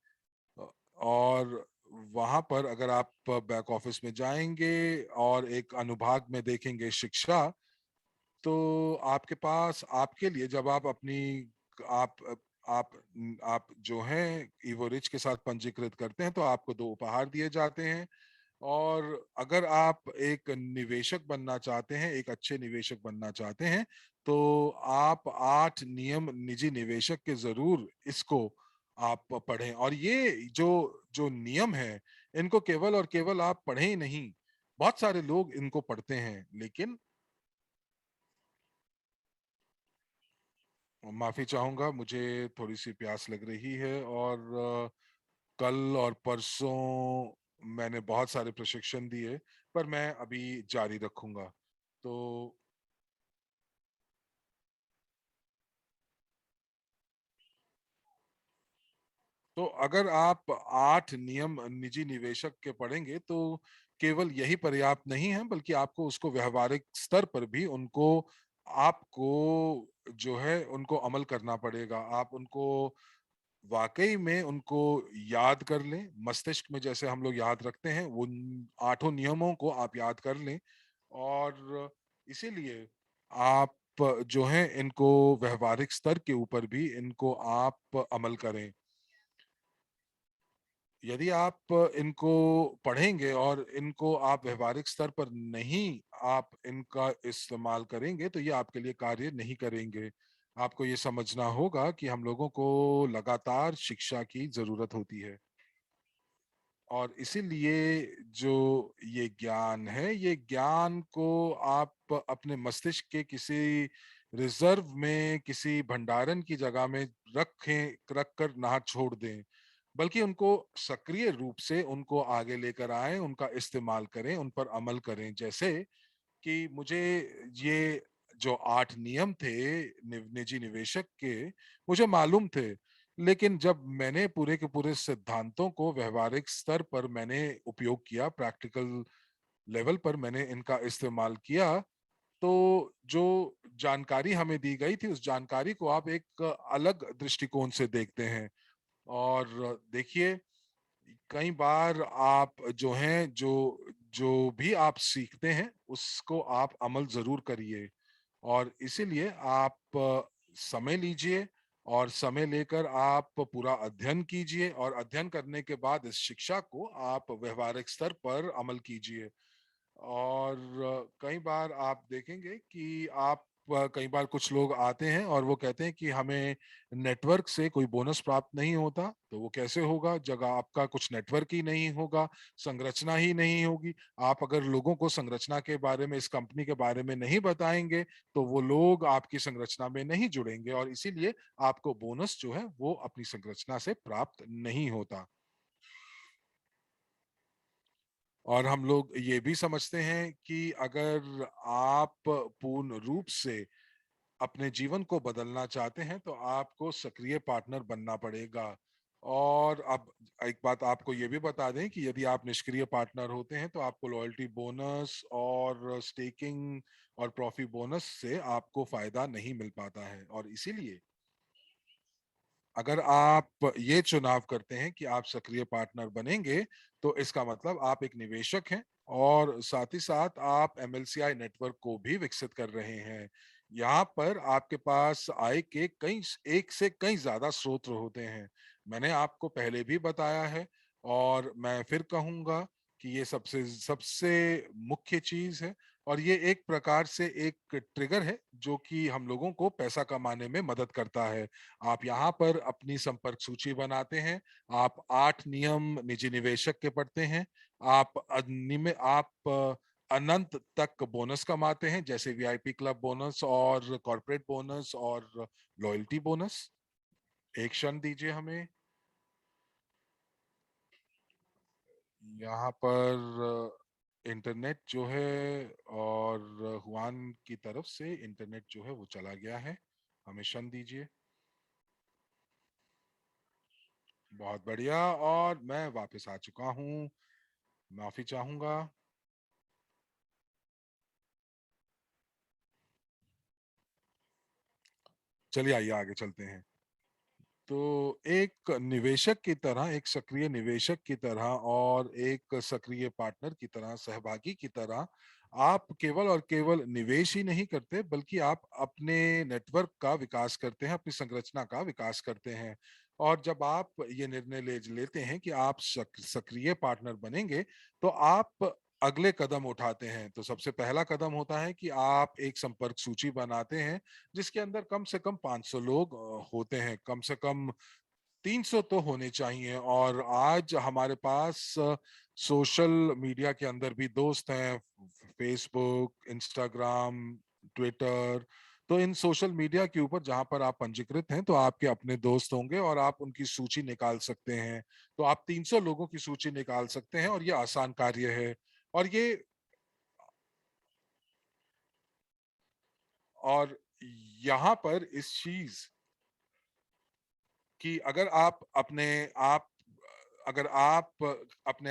और वहां पर अगर आप बैक ऑफिस में जाएंगे और एक अनुभाग में देखेंगे शिक्षा, तो आपके पास आपके लिए जब आप अपनी आप आप आप जो हैं इवोरिच के साथ पंजीकृत करते हैं तो आपको 2 उपहार दिए जाते हैं। और अगर आप एक निवेशक बनना चाहते हैं, एक अच्छे निवेशक बनना चाहते हैं, तो आप 8 नियम निजी निवेशक के जरूर इसको आप पढ़ें। और ये जो जो नियम है इनको केवल और केवल आप पढ़ें ही नहीं, बहुत सारे लोग इनको पढ़ते हैं लेकिन माफी चाहूंगा, मुझे थोड़ी सी प्यास लग रही है और कल और परसों मैंने बहुत सारे प्रशिक्षण दिए, पर मैं अभी जारी रखूंगा। तो तो अगर आप 8 नियम निजी निवेशक के पढ़ेंगे तो केवल यही पर्याप्त नहीं है, बल्कि आपको उसको व्यवहारिक स्तर पर भी उनको आपको जो है उनको अमल करना पड़ेगा। आप उनको वाकई में उनको याद कर लें, मस्तिष्क में जैसे हम लोग याद रखते हैं, उन 8 नियमों को आप याद कर लें। और इसीलिए आप जो है इनको व्यवहारिक स्तर के ऊपर भी इनको आप अमल करें। यदि आप इनको पढ़ेंगे और इनको आप व्यवहारिक स्तर पर नहीं आप इनका इस्तेमाल करेंगे तो ये आपके लिए कार्य नहीं करेंगे। आपको ये समझना होगा कि हम लोगों को लगातार शिक्षा की जरूरत होती है, और इसीलिए जो ये ज्ञान है, ये ज्ञान को आप अपने मस्तिष्क के किसी रिजर्व में, किसी भंडारण की जगह में रख कर ना छोड़ दें, बल्कि उनको सक्रिय रूप से उनको आगे लेकर आए, उनका इस्तेमाल करें, उन पर अमल करें। जैसे कि मुझे ये जो 8 नियम थे निजी निवेशक के, मुझे मालूम थे, लेकिन जब मैंने पूरे के पूरे सिद्धांतों को व्यवहारिक स्तर पर मैंने उपयोग किया, प्रैक्टिकल लेवल पर मैंने इनका इस्तेमाल किया, तो जो जानकारी हमें दी गई थी उस जानकारी को आप एक अलग दृष्टिकोण से देखते हैं। और देखिए, कई बार आप जो हैं जो जो भी आप सीखते हैं उसको आप अमल जरूर करिए, और इसीलिए आप समय लीजिए, और समय लेकर आप पूरा अध्ययन कीजिए, और अध्ययन करने के बाद इस शिक्षा को आप व्यवहारिक स्तर पर अमल कीजिए। और कई बार आप देखेंगे कि आप कई बार कुछ लोग आते हैं और वो कहते हैं कि हमें नेटवर्क से कोई बोनस प्राप्त नहीं होता। तो वो कैसे होगा जब आपका कुछ नेटवर्क ही नहीं होगा, संरचना ही नहीं होगी। आप अगर लोगों को संरचना के बारे में, इस कंपनी के बारे में नहीं बताएंगे तो वो लोग आपकी संरचना में नहीं जुड़ेंगे, और इसीलिए आपको बोनस जो है वो अपनी संरचना से प्राप्त नहीं होता। और हम लोग ये भी समझते हैं कि अगर आप पूर्ण रूप से अपने जीवन को बदलना चाहते हैं तो आपको सक्रिय पार्टनर बनना पड़ेगा। और अब एक बात आपको ये भी बता दें कि यदि आप निष्क्रिय पार्टनर होते हैं तो आपको लॉयल्टी बोनस और स्टेकिंग और प्रॉफी बोनस से आपको फायदा नहीं मिल पाता है। और इसीलिए अगर आप ये चुनाव करते हैं कि आप सक्रिय पार्टनर बनेंगे, तो इसका मतलब आप एक निवेशक हैं, और साथ ही साथ आप एमएलसीआई नेटवर्क को भी विकसित कर रहे हैं। यहाँ पर आपके पास आय के कई, एक से कई ज्यादा स्रोत होते हैं। मैंने आपको पहले भी बताया है, और मैं फिर कहूंगा कि ये सबसे सबसे मुख्य चीज है। और ये एक प्रकार से एक ट्रिगर है जो कि हम लोगों को पैसा कमाने में मदद करता है। आप यहाँ पर अपनी संपर्क सूची बनाते हैं, आप 8 नियम निजी निवेशक के पढ़ते हैं, आप अनंत तक बोनस कमाते हैं, जैसे वीआईपी क्लब बोनस और कॉर्पोरेट बोनस और लॉयल्टी बोनस। एक क्षण दीजिए हमें। यहाँ पर इंटरनेट जो है, और हुआन की तरफ से इंटरनेट जो है वो चला गया है। हमें क्षण दीजिए। बहुत बढ़िया, और मैं वापस आ चुका हूँ। माफी चाहूंगा। चलिए आइए आगे चलते हैं। तो एक निवेशक की तरह, एक सक्रिय निवेशक की तरह और एक सक्रिय पार्टनर की तरह, सहभागी की तरह, आप केवल और केवल निवेश ही नहीं करते, बल्कि आप अपने नेटवर्क का विकास करते हैं, अपनी संरचना का विकास करते हैं। और जब आप ये निर्णय ले लेते हैं कि आप सक्रिय पार्टनर बनेंगे, तो आप अगले कदम उठाते हैं। तो सबसे पहला कदम होता है कि आप एक संपर्क सूची बनाते हैं, जिसके अंदर कम से कम 500 लोग होते हैं, कम से कम 300 तो होने चाहिए। और आज हमारे पास सोशल मीडिया के अंदर भी दोस्त हैं, फेसबुक, इंस्टाग्राम, ट्विटर। तो इन सोशल मीडिया के ऊपर जहां पर आप पंजीकृत हैं तो आपके अपने दोस्त होंगे और आप उनकी सूची निकाल सकते हैं। तो आप 300 लोगों की सूची निकाल सकते हैं और ये आसान कार्य है। और ये और यहाँ पर इस चीज कि अगर आप अपने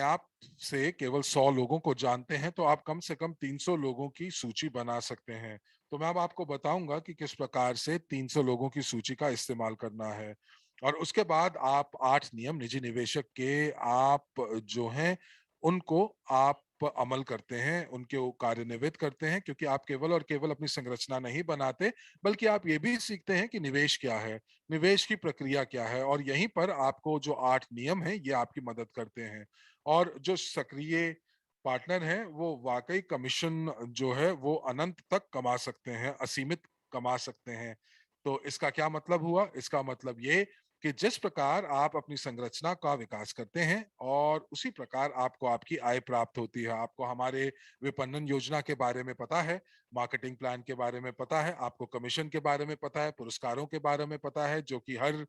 आप से केवल 100 लोगों को जानते हैं तो आप कम से कम 300 लोगों की सूची बना सकते हैं। तो मैं अब आपको बताऊंगा कि किस प्रकार से 300 लोगों की सूची का इस्तेमाल करना है। और उसके बाद आप 8 नियम निजी निवेशक के आप जो हैं उनको आप अमल करते हैं, उनके कार्यान्वित करते हैं, क्योंकि आप केवल और केवल अपनी संरचना नहीं बनाते, बल्कि आप ये भी सीखते हैं कि निवेश क्या है, निवेश की प्रक्रिया क्या है। और यहीं पर आपको जो 8 नियम हैं ये आपकी मदद करते हैं। और जो सक्रिय पार्टनर हैं वो वाकई कमीशन जो है वो अनंत तक कमा सकते हैं, असीमित कमा सकते हैं। तो इसका क्या मतलब हुआ? इसका मतलब ये कि जिस प्रकार आप अपनी संरचना का विकास करते हैं और उसी प्रकार आपको आपकी आय प्राप्त होती है। आपको हमारे विपणन योजना के बारे में पता है, मार्केटिंग प्लान के बारे में पता है, आपको कमीशन के बारे में पता है, पुरस्कारों के बारे में पता है जो कि हर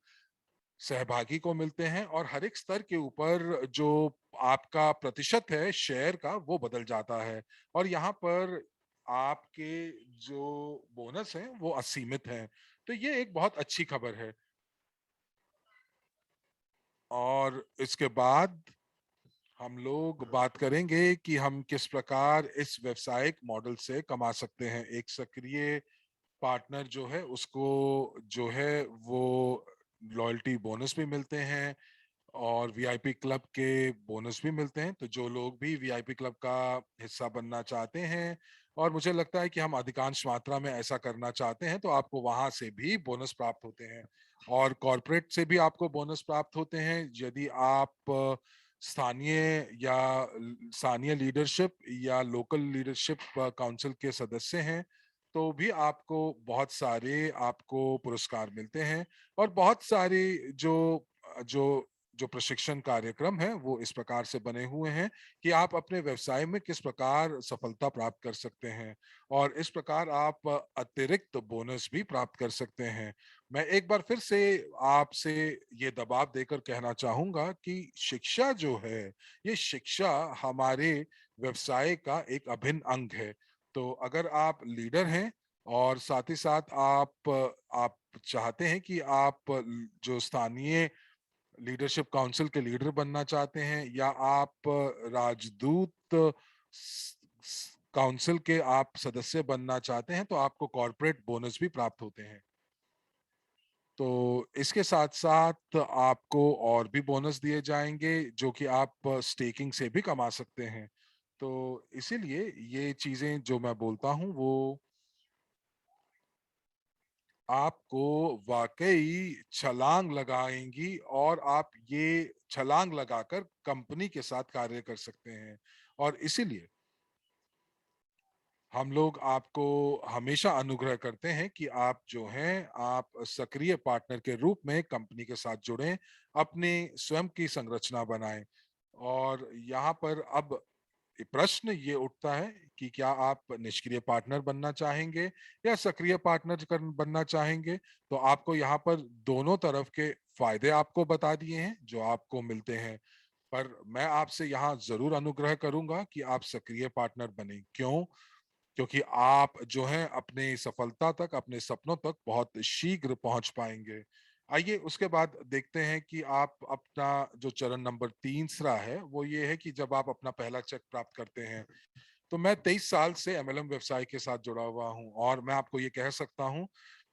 सहभागी को मिलते हैं। और हर एक स्तर के ऊपर जो आपका प्रतिशत है शेयर का वो बदल जाता है। और यहाँ पर आपके जो बोनस हैं वो असीमित हैं। तो ये एक बहुत अच्छी खबर है। और इसके बाद हम लोग बात करेंगे कि हम किस प्रकार इस व्यवसायिक मॉडल से कमा सकते हैं। एक सक्रिय पार्टनर जो है उसको जो है वो लॉयल्टी बोनस भी मिलते हैं और वीआईपी क्लब के बोनस भी मिलते हैं। तो जो लोग भी वीआईपी क्लब का हिस्सा बनना चाहते हैं, और मुझे लगता है कि हम अधिकांश मात्रा में ऐसा करना चाहते हैं, तो आपको वहां से भी बोनस प्राप्त होते हैं। और कॉरपोरेट से भी आपको बोनस प्राप्त होते हैं यदि आप स्थानीय या स्थानीय लीडरशिप या लोकल लीडरशिप काउंसिल के सदस्य हैं, तो भी आपको बहुत सारे आपको पुरस्कार मिलते हैं। और बहुत सारे जो जो जो प्रशिक्षण कार्यक्रम है वो इस प्रकार से बने हुए हैं कि आप अपने व्यवसाय में किस प्रकार सफलता प्राप्त कर सकते हैं, और इस प्रकार आप अतिरिक्त बोनस भी प्राप्त कर सकते हैं। मैं एक बार फिर से आपसे ये दबाव देकर कहना चाहूंगा कि शिक्षा जो है, ये शिक्षा हमारे व्यवसाय का एक अभिन्न अंग है। तो अगर आप लीडर हैं और साथ ही साथ आप चाहते हैं कि आप जो स्थानीय लीडरशिप काउंसिल के लीडर बनना चाहते हैं, या आप राजदूत काउंसिल के आप सदस्य बनना चाहते हैं, तो आपको कॉर्पोरेट बोनस भी प्राप्त होते हैं। तो इसके साथ साथ आपको और भी बोनस दिए जाएंगे जो कि आप स्टेकिंग से भी कमा सकते हैं। तो इसीलिए ये चीजें जो मैं बोलता हूँ वो आपको वाकई छलांग लगाएंगी, और आप ये छलांग लगाकर कंपनी के साथ कार्य कर सकते हैं। और इसीलिए हम लोग आपको हमेशा अनुग्रह करते हैं कि आप जो हैं आप सक्रिय पार्टनर के रूप में कंपनी के साथ जुड़ें, अपने स्वयं की संरचना बनाएं। और यहाँ पर अब प्रश्न ये उठता है कि क्या आप निष्क्रिय पार्टनर बनना चाहेंगे या सक्रिय पार्टनर बनना चाहेंगे। तो आपको यहाँ पर दोनों तरफ के फायदे आपको बता दिए हैं जो आपको मिलते हैं। पर मैं आपसे यहाँ जरूर अनुग्रह करूंगा कि आप सक्रिय पार्टनर बने। क्यों? क्योंकि आप जो है अपने सफलता तक, अपने सपनों तक बहुत शीघ्र पहुंच पाएंगे। आइए उसके बाद देखते हैं कि आप अपना जो चरण नंबर तीसरा है वो ये है कि जब आप अपना पहला चेक प्राप्त करते हैं। तो मैं 23 साल से एमएलएम व्यवसाय के साथ जुड़ा हुआ हूं और मैं आपको ये कह सकता हूं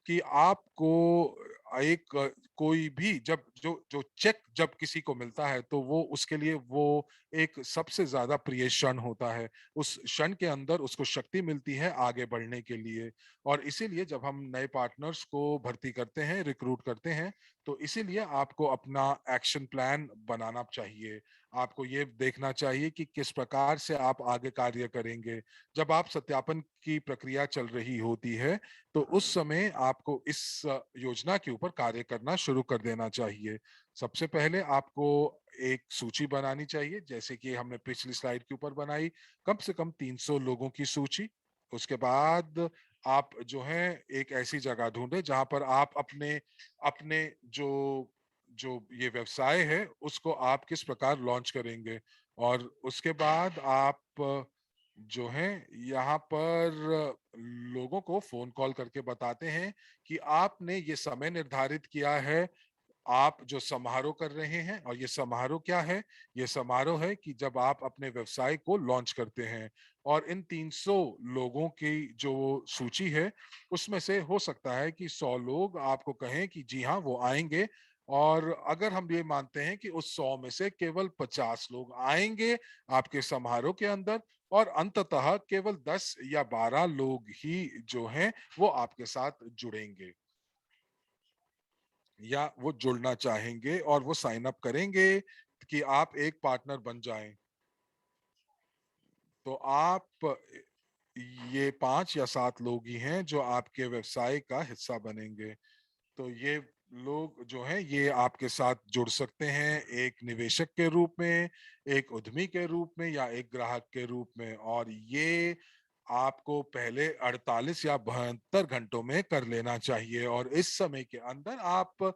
कि आपको एक कोई भी जब जो जो चेक जब किसी को मिलता है तो वो उसके लिए वो एक सबसे ज्यादा प्रिय क्षण होता है। उस क्षण के अंदर उसको शक्ति मिलती है आगे बढ़ने के लिए। और इसीलिए जब हम नए पार्टनर्स को भर्ती करते हैं, रिक्रूट करते हैं, तो इसीलिए आपको अपना एक्शन प्लान बनाना चाहिए। आपको ये देखना चाहिए कि किस प्रकार से आप आगे कार्य करेंगे। जब आप सत्यापन की प्रक्रिया चल रही होती है तो उस समय आपको इस योजना के ऊपर कार्य करना शुरू कर देना चाहिए। सबसे पहले आपको एक सूची बनानी चाहिए, जैसे कि हमने पिछली स्लाइड के ऊपर बनाई, कम से कम 300 लोगों की सूची। उसके बाद आप जो है एक ऐसी जगह ढूंढे जहां पर आप अपने अपने जो जो ये व्यवसाय है उसको आप किस प्रकार लॉन्च करेंगे। और उसके बाद आप जो है यहाँ पर लोगों को फोन कॉल करके बताते हैं कि आपने ये समय निर्धारित किया है, आप जो समारोह कर रहे हैं। और ये समारोह क्या है? ये समारोह है कि जब आप अपने व्यवसाय को लॉन्च करते हैं। और इन 300 लोगों की जो सूची है उसमें से हो सकता है कि 100 लोग आपको कहें कि जी हाँ वो आएंगे। और अगर हम ये मानते हैं कि उस 100 में से केवल 50 लोग आएंगे आपके समारोह के अंदर, और अंततः केवल 10 या 12 लोग ही जो हैं वो आपके साथ जुड़ेंगे या वो जुड़ना चाहेंगे और वो साइन अप करेंगे कि आप एक पार्टनर बन जाएं, तो आप ये 5 या 7 लोग ही हैं जो आपके व्यवसाय का हिस्सा बनेंगे। तो ये लोग जो हैं ये आपके साथ जुड़ सकते हैं एक निवेशक के रूप में, एक उद्यमी के रूप में या एक ग्राहक के रूप में। और ये आपको पहले 48 या 72 घंटों में कर लेना चाहिए। और इस समय के अंदर आप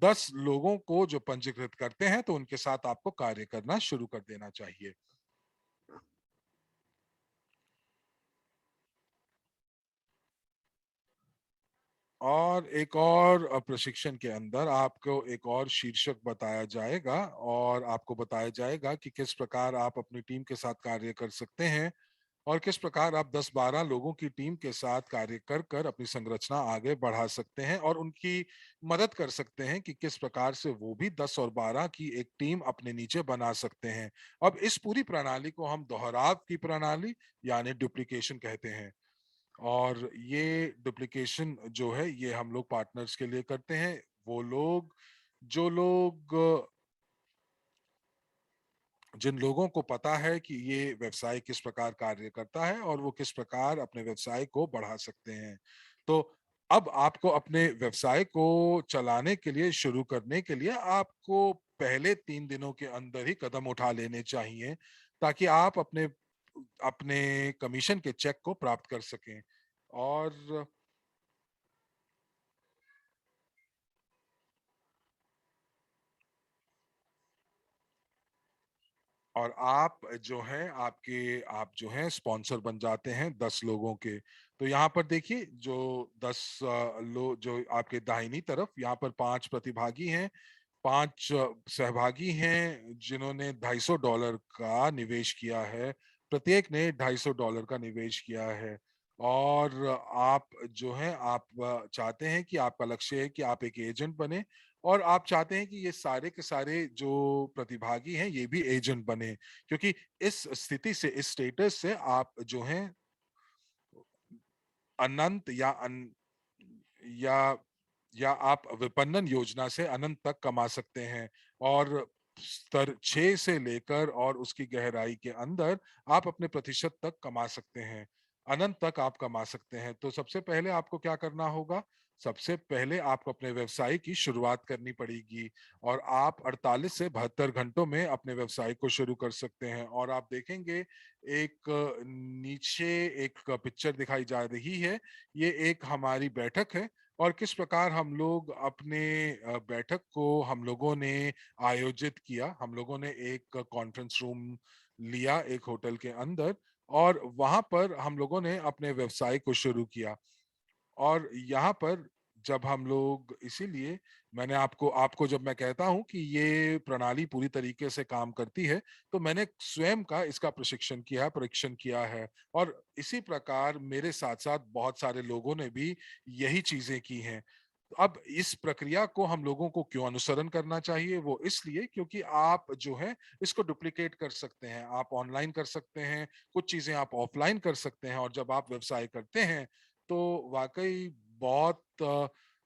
10 लोगों को जो पंजीकृत करते हैं तो उनके साथ आपको कार्य करना शुरू कर देना चाहिए। और एक और प्रशिक्षण के अंदर आपको एक और शीर्षक बताया जाएगा और आपको बताया जाएगा कि किस प्रकार आप अपनी टीम के साथ कार्य कर सकते हैं और किस प्रकार आप 10-12 लोगों की टीम के साथ कार्य कर कर अपनी संरचना आगे बढ़ा सकते हैं और उनकी मदद कर सकते हैं कि किस प्रकार से वो भी 10 और 12 की एक टीम अपने नीचे बना सकते हैं। अब इस पूरी प्रणाली को हम दोहराव की प्रणाली यानी डुप्लीकेशन कहते हैं। और ये डुप्लीकेशन जो है ये हम लोग पार्टनर्स के लिए करते हैं। वो लोग जो लोग जिन लोगों को पता है कि ये व्यवसाय किस प्रकार कार्य करता है और वो किस प्रकार अपने व्यवसाय को बढ़ा सकते हैं। तो अब आपको अपने व्यवसाय को चलाने के लिए, शुरू करने के लिए आपको पहले 3 दिनों के अंदर ही कदम उठा लेने चाहिए ताकि आप अपने अपने कमीशन के चेक को प्राप्त कर सकें। और और आप जो हैं स्पॉन्सर बन जाते हैं 10 लोगों के। तो यहाँ पर देखिए जो 10 लोग जो आपके दाहिनी तरफ यहाँ पर 5 प्रतिभागी हैं, 5 सहभागी हैं जिन्होंने $250 का निवेश किया है। प्रत्येक ने $250 का निवेश किया है। और आप जो है आप चाहते हैं कि आपका लक्ष्य है कि आप एक एजेंट बने और आप चाहते हैं कि ये सारे के सारे जो प्रतिभागी हैं ये भी एजेंट बने, क्योंकि इस स्थिति से, इस स्टेटस से आप जो हैं अनंत या या आप विपणन योजना से अनंत तक कमा सकते हैं। और स्तर 6 से लेकर और उसकी गहराई के अंदर आप अपने प्रतिशत तक कमा सकते हैं, अनंत तक आप कमा सकते हैं। तो सबसे पहले आपको क्या करना होगा? सबसे पहले आपको अपने व्यवसाय की शुरुआत करनी पड़ेगी और आप 48 से 72 घंटों में अपने व्यवसाय को शुरू कर सकते हैं। और आप देखेंगे एक नीचे एक पिक्चर दिखाई जा रही है, ये एक हमारी बैठक है। और किस प्रकार हम लोग अपने बैठक को हम लोगों ने आयोजित किया। हम लोगों ने एक कॉन्फ्रेंस रूम लिया एक होटल के अंदर और वहां पर हम लोगों ने अपने व्यवसाय को शुरू किया। और यहाँ पर जब हम लोग, इसीलिए मैंने आपको आपको जब मैं कहता हूं कि ये प्रणाली पूरी तरीके से काम करती है, तो मैंने स्वयं का इसका प्रशिक्षण किया है, परीक्षण किया है। और इसी प्रकार मेरे साथ साथ बहुत सारे लोगों ने भी यही चीजें की हैं। अब इस प्रक्रिया को हम लोगों को क्यों अनुसरण करना चाहिए? वो इसलिए क्योंकि आप जो है इसको डुप्लीकेट कर सकते हैं, आप ऑनलाइन कर सकते हैं, कुछ चीजें आप ऑफलाइन कर सकते हैं। और जब आप व्यवसाय करते हैं तो वाकई बहुत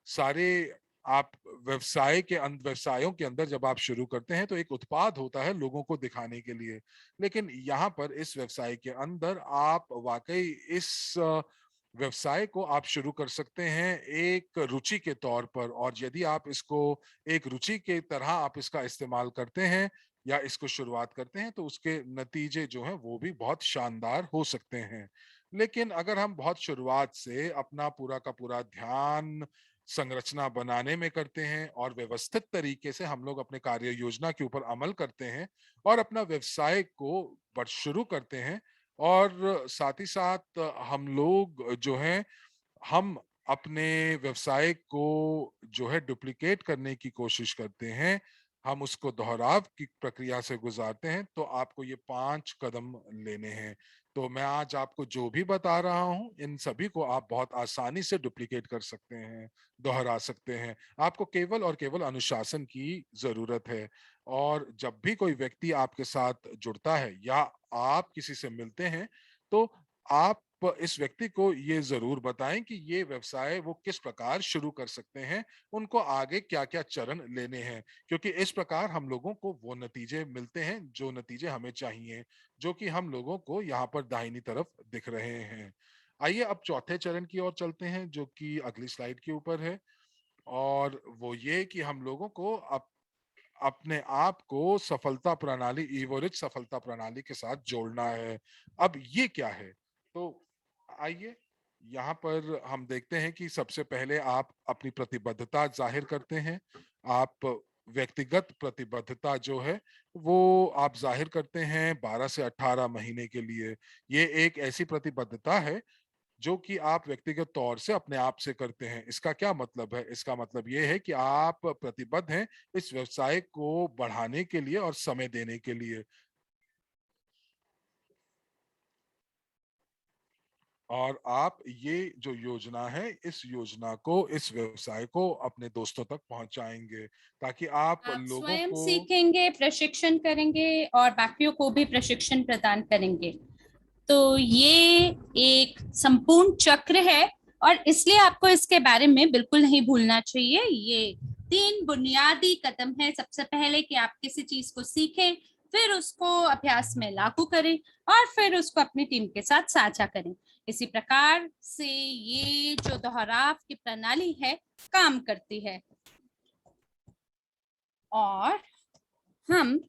सारे आप व्यवसायों के अंदर जब आप शुरू करते हैं तो एक उत्पाद होता है लोगों को दिखाने के लिए। लेकिन यहाँ पर इस व्यवसाय के अंदर आप वाकई इस व्यवसाय को आप शुरू कर सकते हैं एक रुचि के तौर पर। और यदि आप इसको एक रुचि के तरह आप इसका इस्तेमाल करते हैं या इसको शुरुआत करते हैं तो उसके नतीजे जो हैं वो भी बहुत शानदार हो सकते हैं। लेकिन अगर हम बहुत शुरुआत से अपना पूरा का पूरा ध्यान संरचना बनाने में करते हैं और व्यवस्थित तरीके से हम लोग अपने कार्य योजना के ऊपर अमल करते हैं और अपना व्यवसाय को शुरू करते हैं, और साथ ही साथ हम लोग जो हैं, हम अपने व्यवसाय को जो है डुप्लीकेट करने की कोशिश करते हैं, हम उसको दोहराव की प्रक्रिया से गुजारते हैं, तो आपको ये 5 कदम लेने हैं। तो मैं आज आपको जो भी बता रहा हूँ, इन सभी को आप बहुत आसानी से डुप्लीकेट कर सकते हैं, दोहरा सकते हैं। आपको केवल और केवल अनुशासन की ज़रूरत है। और जब भी कोई व्यक्ति आपके साथ जुड़ता है या आप किसी से मिलते हैं, तो आप इस व्यक्ति को ये ज़रूर बताएँ कि ये व्यवसाय वो किस प्रकार शुरू कर सकते हैं, उनको आगे क्या-क्या चरण लेने हैं। क्योंकि इस प्रकार हम लोगों को वो नतीजे मिलते हैं, जो नतीजे हमें चाहिए, जो कि हम लोगों को यहाँ पर दाहिनी तरफ दिख रहे हैं। आइए अब चौथे चरण की ओर चलते हैं, जो कि अगली स्लाइड के ऊपर है, और वो ये कि हम लोगों को अपने आप को सफलता प्रणाली, ईवोरिच सफलता प्रणाली के साथ जोड़ना है। अब ये क्या है? तो आइए, यहाँ पर हम देखते हैं कि सबसे पहले आप अपनी प्रतिबद्धता ज़ाहिर करते हैं। आप व्यक्तिगत प्रतिबद्धता जो है, वो आप ज़ाहिर करते हैं 12 से 18 महीने के लिए। ये एक ऐसी प्रतिबद्धता है जो कि आप व्यक्तिगत तौर से अपने आप से करते हैं। इसका क्या मतलब है? इसका मतलब ये है कि आप प्रतिबद्ध हैं इस व्यवसाय को बढ़ाने के लिए और समय देने के लिए। और आप ये जो योजना है, इस योजना को, इस व्यवसाय को अपने दोस्तों तक पहुँचाएँगे, ताकि आप आप लोगों स्वयं को सीखेंगे, प्रशिक्षण करेंगे और बाकियों को भी प्रशिक्षण प्रदान करेंगे। तो ये एक संपूर्ण चक्र है और इसलिए आपको इसके बारे में बिल्कुल नहीं भूलना चाहिए। ये 3 बुनियादी कदम है। सबसे पहले कि आप किसी चीज को सीखें, फिर उसको अभ्यास में लागू करें और फिर उसको अपनी टीम के साथ साझा करें। इसी प्रकार से ये जो दोहराव की प्रणाली है काम करती है और हम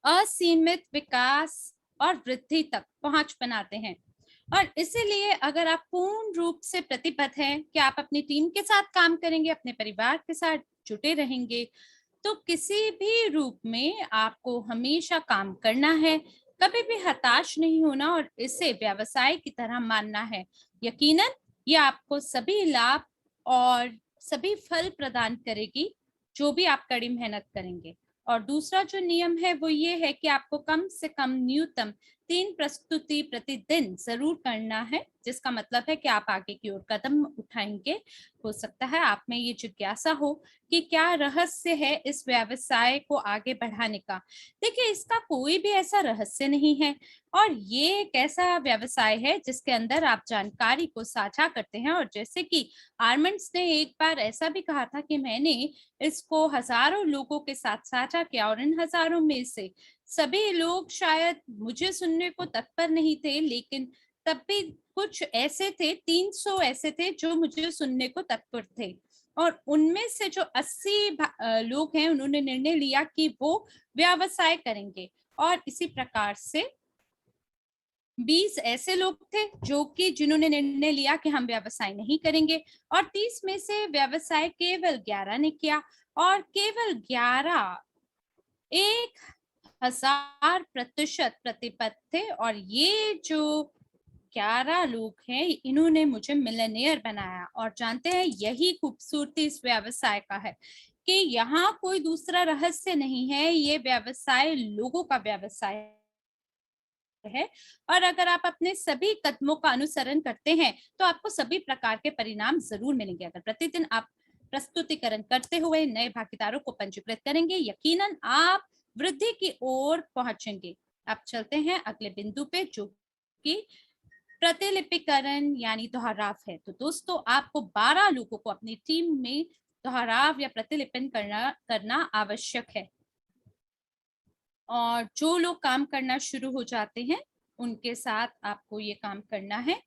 असीमित विकास और वृद्धि तक पहुंच बनाते हैं। और इसीलिए अगर आप पूर्ण रूप से प्रतिबद्ध हैं कि आप अपनी टीम के साथ काम करेंगे, अपने परिवार के साथ जुटे रहेंगे, तो किसी भी रूप में आपको हमेशा काम करना है, कभी भी हताश नहीं होना और इसे व्यवसाय की तरह मानना है। यकीनन ये आपको सभी लाभ और सभी फल प्रदान करेगी, जो भी आप कड़ी मेहनत करेंगे। और दूसरा जो नियम है वो ये है कि आपको कम से कम न्यूनतम 3 प्रस्तुति प्रतिदिन जरूर करना है, जिसका मतलब है कि आप आगे की ओर कदम उठाएंगे। हो सकता है आप में ये जिज्ञासा हो कि क्या रहस्य है इस व्यवसाय को आगे बढ़ाने का। देखिए, इसका कोई भी ऐसा रहस्य नहीं है और ये एक ऐसा व्यवसाय है जिसके अंदर आप जानकारी को साझा करते हैं। और जैसे कि आर्मंड्स ने एक बार ऐसा भी कहा था कि मैंने इसको हजारों लोगों के साथ साझा किया और इन हजारों में से सभी लोग शायद मुझे सुनने को तत्पर नहीं थे, लेकिन तब भी कुछ ऐसे थे, 300 ऐसे थे जो मुझे सुनने को तत्पर थे। और उनमें से जो 80 लोग हैं, उन्होंने निर्णय लिया कि वो व्यवसाय करेंगे। और इसी प्रकार से 20 ऐसे लोग थे जो कि जिन्होंने निर्णय लिया कि हम व्यवसाय नहीं करेंगे और 30 में से व्यवसाय केवल 11 ने किया। और केवल 11 1000% प्रतिबद्ध थे। और ये जो 11 लोग हैं, इन्होंने मुझे मिलियनेयर बनाया। और जानते हैं, यही खूबसूरती इस व्यवसाय का है कि यहाँ कोई दूसरा रहस्य नहीं है। ये व्यवसाय लोगों का व्यवसाय है और अगर आप अपने सभी कदमों का अनुसरण करते हैं तो आपको सभी प्रकार के परिणाम जरूर मिलेंगे। अगर प्रतिदिन आप प्रस्तुतिकरण करते हुए नए भागीदारों को पंजीकृत करेंगे, यकीनन आप वृद्धि की ओर पहुंचेंगे। अब चलते हैं अगले बिंदु पे, जो कि प्रतिलिपिकरण यानी दोहराव है। तो दोस्तों, आपको 12 लोगों को अपनी टीम में दोहराव या प्रतिलिपन करना आवश्यक है। और जो लोग काम करना शुरू हो जाते हैं, उनके साथ आपको ये काम करना है।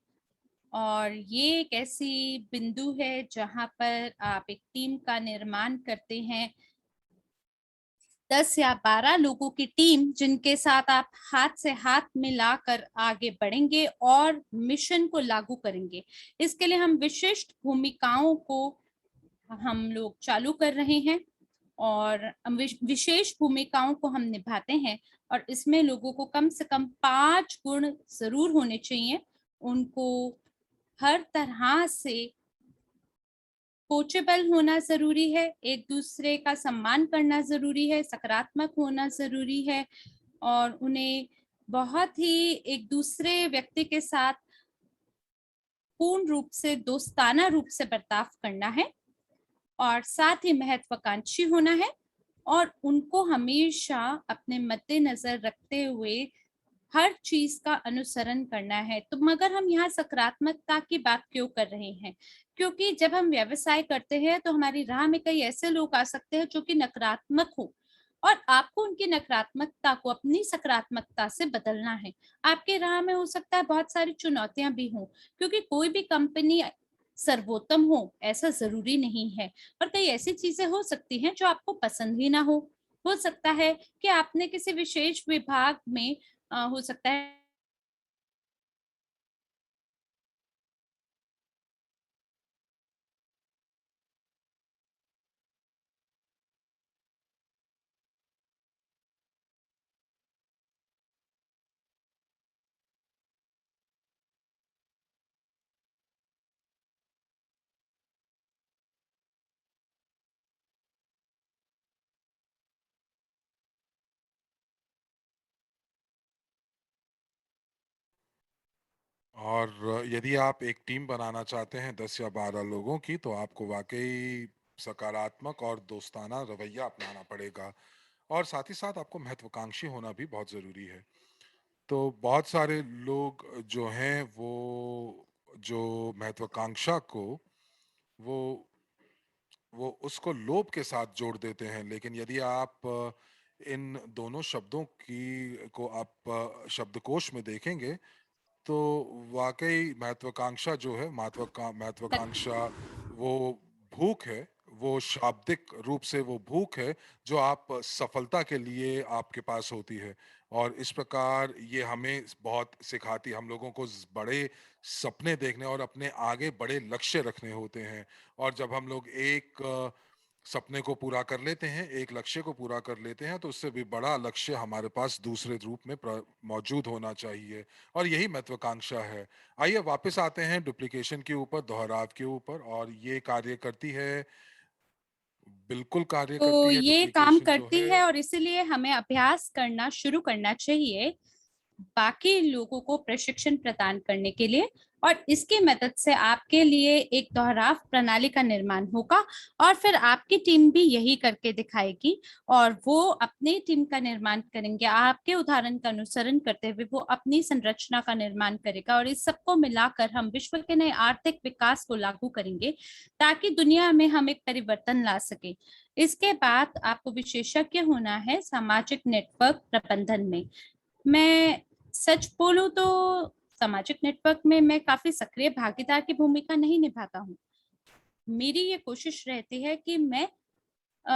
और ये एक ऐसी बिंदु है जहां पर आप एक टीम का निर्माण करते हैं 10 या 12 लोगों की टीम जिनके साथ आप हाथ से हाथ मिलाकर आगे बढ़ेंगे और मिशन को लागू करेंगे। इसके लिए हम विशिष्ट भूमिकाओं को हम लोग चालू कर रहे हैं और विशेष भूमिकाओं को हम निभाते हैं और इसमें लोगों को कम से कम 5 गुण जरूर होने चाहिए। उनको हर तरह से कोचेबल होना जरूरी है, एक दूसरे का सम्मान करना जरूरी है, सकारात्मक होना जरूरी है और उन्हें बहुत ही एक दूसरे व्यक्ति के साथ पूर्ण रूप से दोस्ताना रूप से बर्ताव करना है और साथ ही महत्वाकांक्षी होना है और उनको हमेशा अपने मद्देनजर रखते हुए हर चीज का अनुसरण करना है। तो मगर हम यहाँ सकारात्मकता की बात क्यों कर रहे हैं? क्योंकि जब हम व्यवसाय करते हैं तो हमारी राह में कई ऐसे लोग आ सकते हैं जो कि नकारात्मक हो और आपको उनकी नकारात्मकता को अपनी सकारात्मकता से बदलना है। आपके राह में हो सकता है बहुत सारी चुनौतियां भी हों, क्योंकि कोई भी कंपनी सर्वोत्तम हो ऐसा जरूरी नहीं है और कई ऐसी चीजें हो सकती हैं जो आपको पसंद ही ना हो सकता है कि आपने किसी विशेष विभाग में हो सकता है और यदि आप एक टीम बनाना चाहते हैं 10 या 12 लोगों की, तो आपको वाक़ई सकारात्मक और दोस्ताना रवैया अपनाना पड़ेगा और साथ ही साथ आपको महत्वाकांक्षी होना भी बहुत ज़रूरी है। तो बहुत सारे लोग जो हैं, वो जो महत्वाकांक्षा को वो वो उसको लोभ के साथ जोड़ देते हैं, लेकिन यदि आप इन दोनों शब्दों की को आप शब्दकोश में देखेंगे, तो वाक़ई महत्वाकांक्षा जो है, महत्वाकांक्षा वो भूख है, वो शाब्दिक रूप से वो भूख है, जो आप सफलता के लिए आपके पास होती है। और इस प्रकार ये हमें बहुत सिखाती है, हम लोगों को बड़े सपने देखने और अपने आगे बड़े लक्ष्य रखने होते हैं। और जब हम लोग एक सपने को पूरा कर लेते हैं, एक लक्ष्य को पूरा कर लेते हैं, तो उससे भी बड़ा लक्ष्य हमारे पास दूसरे रूप में मौजूद होना चाहिए और यही महत्वाकांक्षा है। आइए वापस आते हैं डुप्लीकेशन के ऊपर, दोहराव के ऊपर, और ये कार्य करती है, बिल्कुल कार्य तो करती है ये काम डुप्लीकेशन जो करती है। है और इसीलिए हमें अभ्यास करना शुरू करना चाहिए बाकी लोगों को प्रशिक्षण प्रदान करने के लिए और इसकी मदद से आपके लिए एक दोहराव प्रणाली का निर्माण होगा और फिर आपकी टीम भी यही करके दिखाएगी और वो अपनी टीम का निर्माण करेंगे। आपके उदाहरण का अनुसरण करते हुए वो अपनी संरचना का निर्माण करेगा और इस सबको मिलाकर हम विश्व के नए आर्थिक विकास को लागू करेंगे ताकि दुनिया में हम एक परिवर्तन ला सके। इसके बाद आपको विशेषज्ञ होना है सामाजिक नेटवर्क प्रबंधन में। मैं सच बोलूं तो सामाजिक नेटवर्क में मैं काफी सक्रिय भागीदार की भूमिका नहीं निभाता हूँ। मेरी ये कोशिश रहती है कि मैं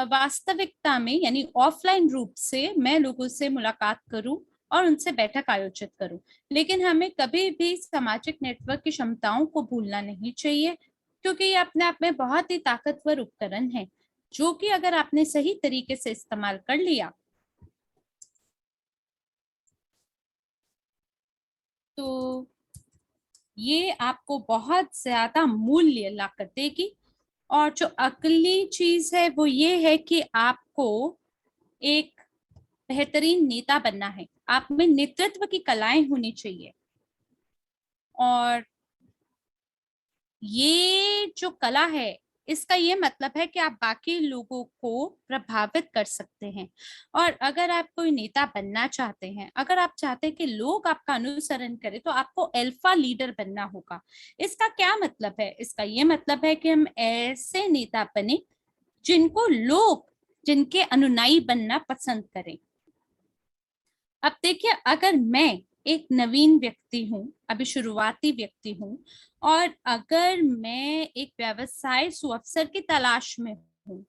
वास्तविकता में यानी ऑफलाइन रूप से मैं लोगों से मुलाकात करूं और उनसे बैठक आयोजित करूं, लेकिन हमें कभी भी सामाजिक नेटवर्क की क्षमताओं को भूलना नहीं चाहिए क्योंकि ये अपने आप में बहुत ही ताकतवर उपकरण है जो कि अगर आपने सही तरीके से इस्तेमाल कर लिया तो ये आपको बहुत ज्यादा मूल्य ला कर देगी। और जो अगली चीज है वो ये है कि आपको एक बेहतरीन नेता बनना है। आप में नेतृत्व की कलाएं होनी चाहिए और ये जो कला है इसका ये मतलब है कि आप बाकी लोगों को प्रभावित कर सकते हैं। और अगर आप कोई नेता बनना चाहते हैं, अगर आप चाहते हैं कि लोग आपका अनुसरण करें, तो आपको अल्फा लीडर बनना होगा। इसका क्या मतलब है? इसका ये मतलब है कि हम ऐसे नेता बने जिनको लोग, जिनके अनुयायी बनना पसंद करें। अब देखिए, अगर मैं एक नवीन व्यक्ति हूँ, अभी शुरुआती व्यक्ति हूँ और अगर मैं एक व्यवसाय सुअवसर की तलाश में हूँ,